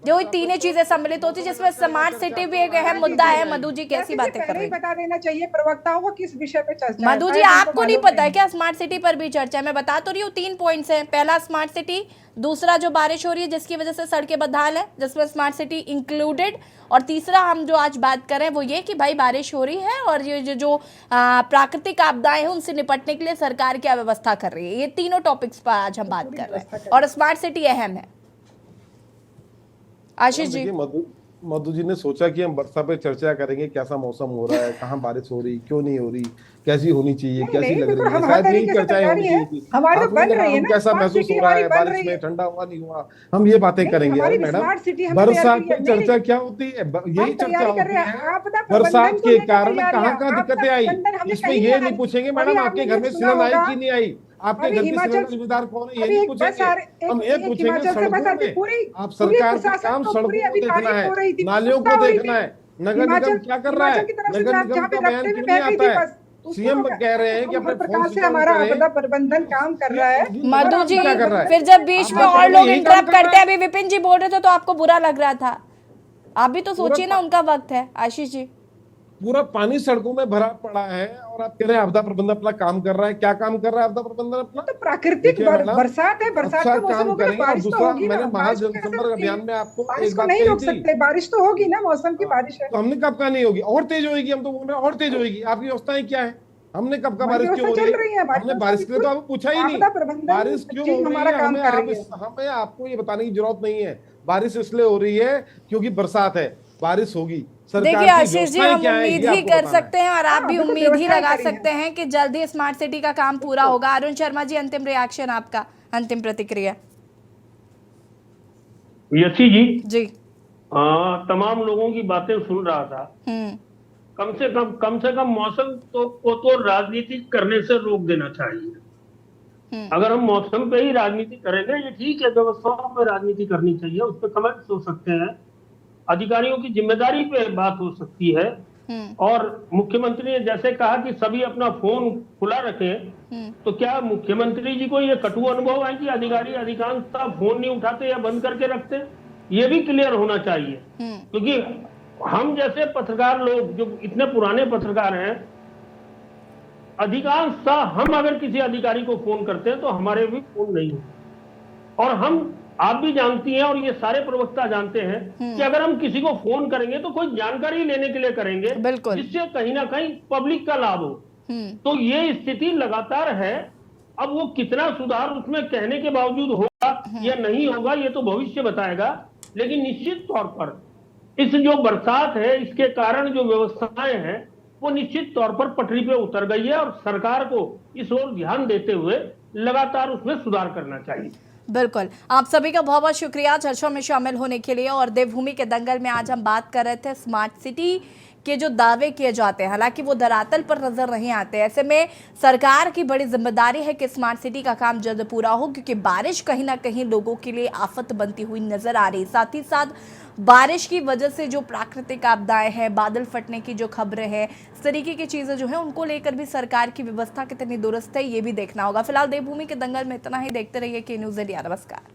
जो तीनों चीजें सम्मिलित होती है जिसमें स्मार्ट सिटी भी एक अहम मुद्दा है। मधु जी कैसी बातें कर रही हैं? बता देना चाहिए प्रवक्ताओं को किस विषय पे चर्चा। मधु जी आपको नहीं पता है क्या स्मार्ट सिटी पर भी चर्चा है? मैं बता तो रही हूँ 3 पॉइंट्स हैं। पहला स्मार्ट सिटी, दूसरा जो बारिश हो रही है जिसकी वजह से सड़कें बदहाल है जिसमें स्मार्ट सिटी इंक्लूडेड, और तीसरा हम जो आज बात कर रहे हैं वो ये कि भाई बारिश हो रही है और ये जो प्राकृतिक आपदाएं हैं उनसे निपटने के लिए सरकार क्या व्यवस्था कर रही है। ये तीनों टॉपिक्स पर आज हम बात कर रहे हैं और स्मार्ट सिटी अहम है। आशीष जी, मधु जी ने सोचा कि हम वर्षा पे चर्चा करेंगे, कैसा मौसम हो रहा है, कहाँ बारिश हो रही, क्यों नहीं हो रही, कैसी होनी चाहिए, कैसी लग रही है, शायद यही चर्चाएं होनी चाहिए। कैसा महसूस हो रहा है बारिश में, ठंडा हुआ नहीं हुआ, हम ये बातें करेंगे। मैडम बरसात पे चर्चा क्या होती है? यही चर्चा होती है बरसात के कारण कहाँ कहाँ दिक्कतें आई। इसमें ये नहीं पूछेंगे मैडम आपके घर में सिलन आई कि नहीं आई, आपके घर के सिलेंडर जिम्मेदार कौन है, ये नहीं पूछेंगे। हम ये पूछेंगे सड़कों में आप सरकार का काम सड़कों को देखना है, नालियों को देखना है। नगर निगम क्या कर रहा है? नगर निगम का बयान क्यों नहीं आता है? सीएम कह रहे हैं कि अपने फोन से हमारा आपदा प्रबंधन काम कर रहा है। मधु जी फिर जब बीच में और लोग इंटरप्ट करते हैं, अभी विपिन जी बोल रहे थे तो आपको बुरा लग रहा था, आप भी तो सोचिए ना, उनका वक्त है। आशीष जी, पूरा पानी सड़कों में भरा पड़ा है और आप कह रहे हैं आपदा प्रबंधन अपना काम कर रहा है। क्या काम कर रहा है आपदा प्रबंधन अपना? तो प्राकृतिक बरसात है, बरसात का मौसम होगा, बारिश तो होगी। मैंने महाजनसंपर्क अभियान में आपको बारिश को नहीं रोक सकते, बारिश तो होगी ना, मौसम की बारिश है। तो हमने कब का नहीं होगी, और तेज होगी, हम तो बोल रहे हैं और तेज होगी। आपकी व्यवस्थाएं क्या है? हमने कब का बारिश क्यों हो रही है? हमने बारिश के लिए तो आपको पूछा ही नहीं, बारिश क्यों हो रही है? हमें आपको ये बताने की जरूरत नहीं है। बारिश इसलिए हो रही है क्योंकि बरसात है, बारिश होगी। देखिए आशीष जी, हम उम्मीद ही कर सकते हैं और आप भी उम्मीद ही लगा सकते हैं कि जल्दी स्मार्ट सिटी का काम पूरा होगा। अरुण शर्मा जी, अंतिम रिएक्शन आपका। अंतिम प्रतिक्रिया। यसी जी, जी। तमाम लोगों की बातें सुन रहा था। कम से कम मौसम को तो राजनीति करने से रोक देना चाहिए। अगर हम मौसम पे ही राजनीति करेंगे, ये ठीक है, व्यवस्थाओं पे राजनीति करनी चाहिए, उस पर कमेंट्स हो सकते हैं, अधिकारियों की जिम्मेदारी पे बात हो सकती है। और मुख्यमंत्री ने जैसे कहा कि सभी अपना फोन खुला रखें, तो क्या मुख्यमंत्री जी को ये कटु अनुभव है कि अधिकारी अधिकांशतः फोन नहीं उठाते या बंद करके रखते? ये भी क्लियर होना चाहिए, क्योंकि हम जैसे पत्रकार लोग जो इतने पुराने पत्रकार हैं, अधिकांशतः हम अगर किसी अधिकारी को फोन करते हैं तो हमारे भी फोन नहीं होते। और आप भी जानती हैं और ये सारे प्रवक्ता जानते हैं कि अगर हम किसी को फोन करेंगे तो कोई जानकारी लेने के लिए करेंगे, जिससे कहीं ना कहीं पब्लिक का लाभ हो। तो ये स्थिति लगातार है। अब वो कितना सुधार उसमें कहने के बावजूद होगा या नहीं होगा, ये तो भविष्य बताएगा। लेकिन निश्चित तौर पर इस जो बरसात है, इसके कारण जो व्यवस्थाएं हैं वो निश्चित तौर पर पटरी पे उतर गई है और सरकार को इस ओर ध्यान देते हुए लगातार उसमें सुधार करना चाहिए। बिल्कुल, आप सभी का बहुत बहुत शुक्रिया चर्चा में शामिल होने के लिए। और देवभूमि के दंगल में आज हम बात कर रहे थे स्मार्ट सिटी के जो दावे किए जाते हैं, हालांकि वो धरातल पर नजर नहीं आते। ऐसे में सरकार की बड़ी जिम्मेदारी है कि स्मार्ट सिटी का काम जल्द पूरा हो, क्योंकि बारिश कहीं ना कहीं लोगों के लिए आफत बनती हुई नजर आ रही। साथ ही साथ बारिश की वजह से जो प्राकृतिक आपदाएं हैं, बादल फटने की जो खबरें हैं, इस तरीके की चीजें जो है उनको लेकर भी सरकार की व्यवस्था कितनी दुरुस्त है, ये भी देखना होगा। फिलहाल देवभूमि के दंगल में इतना ही। देखते रहिए के न्यूज़ इंडिया। नमस्कार।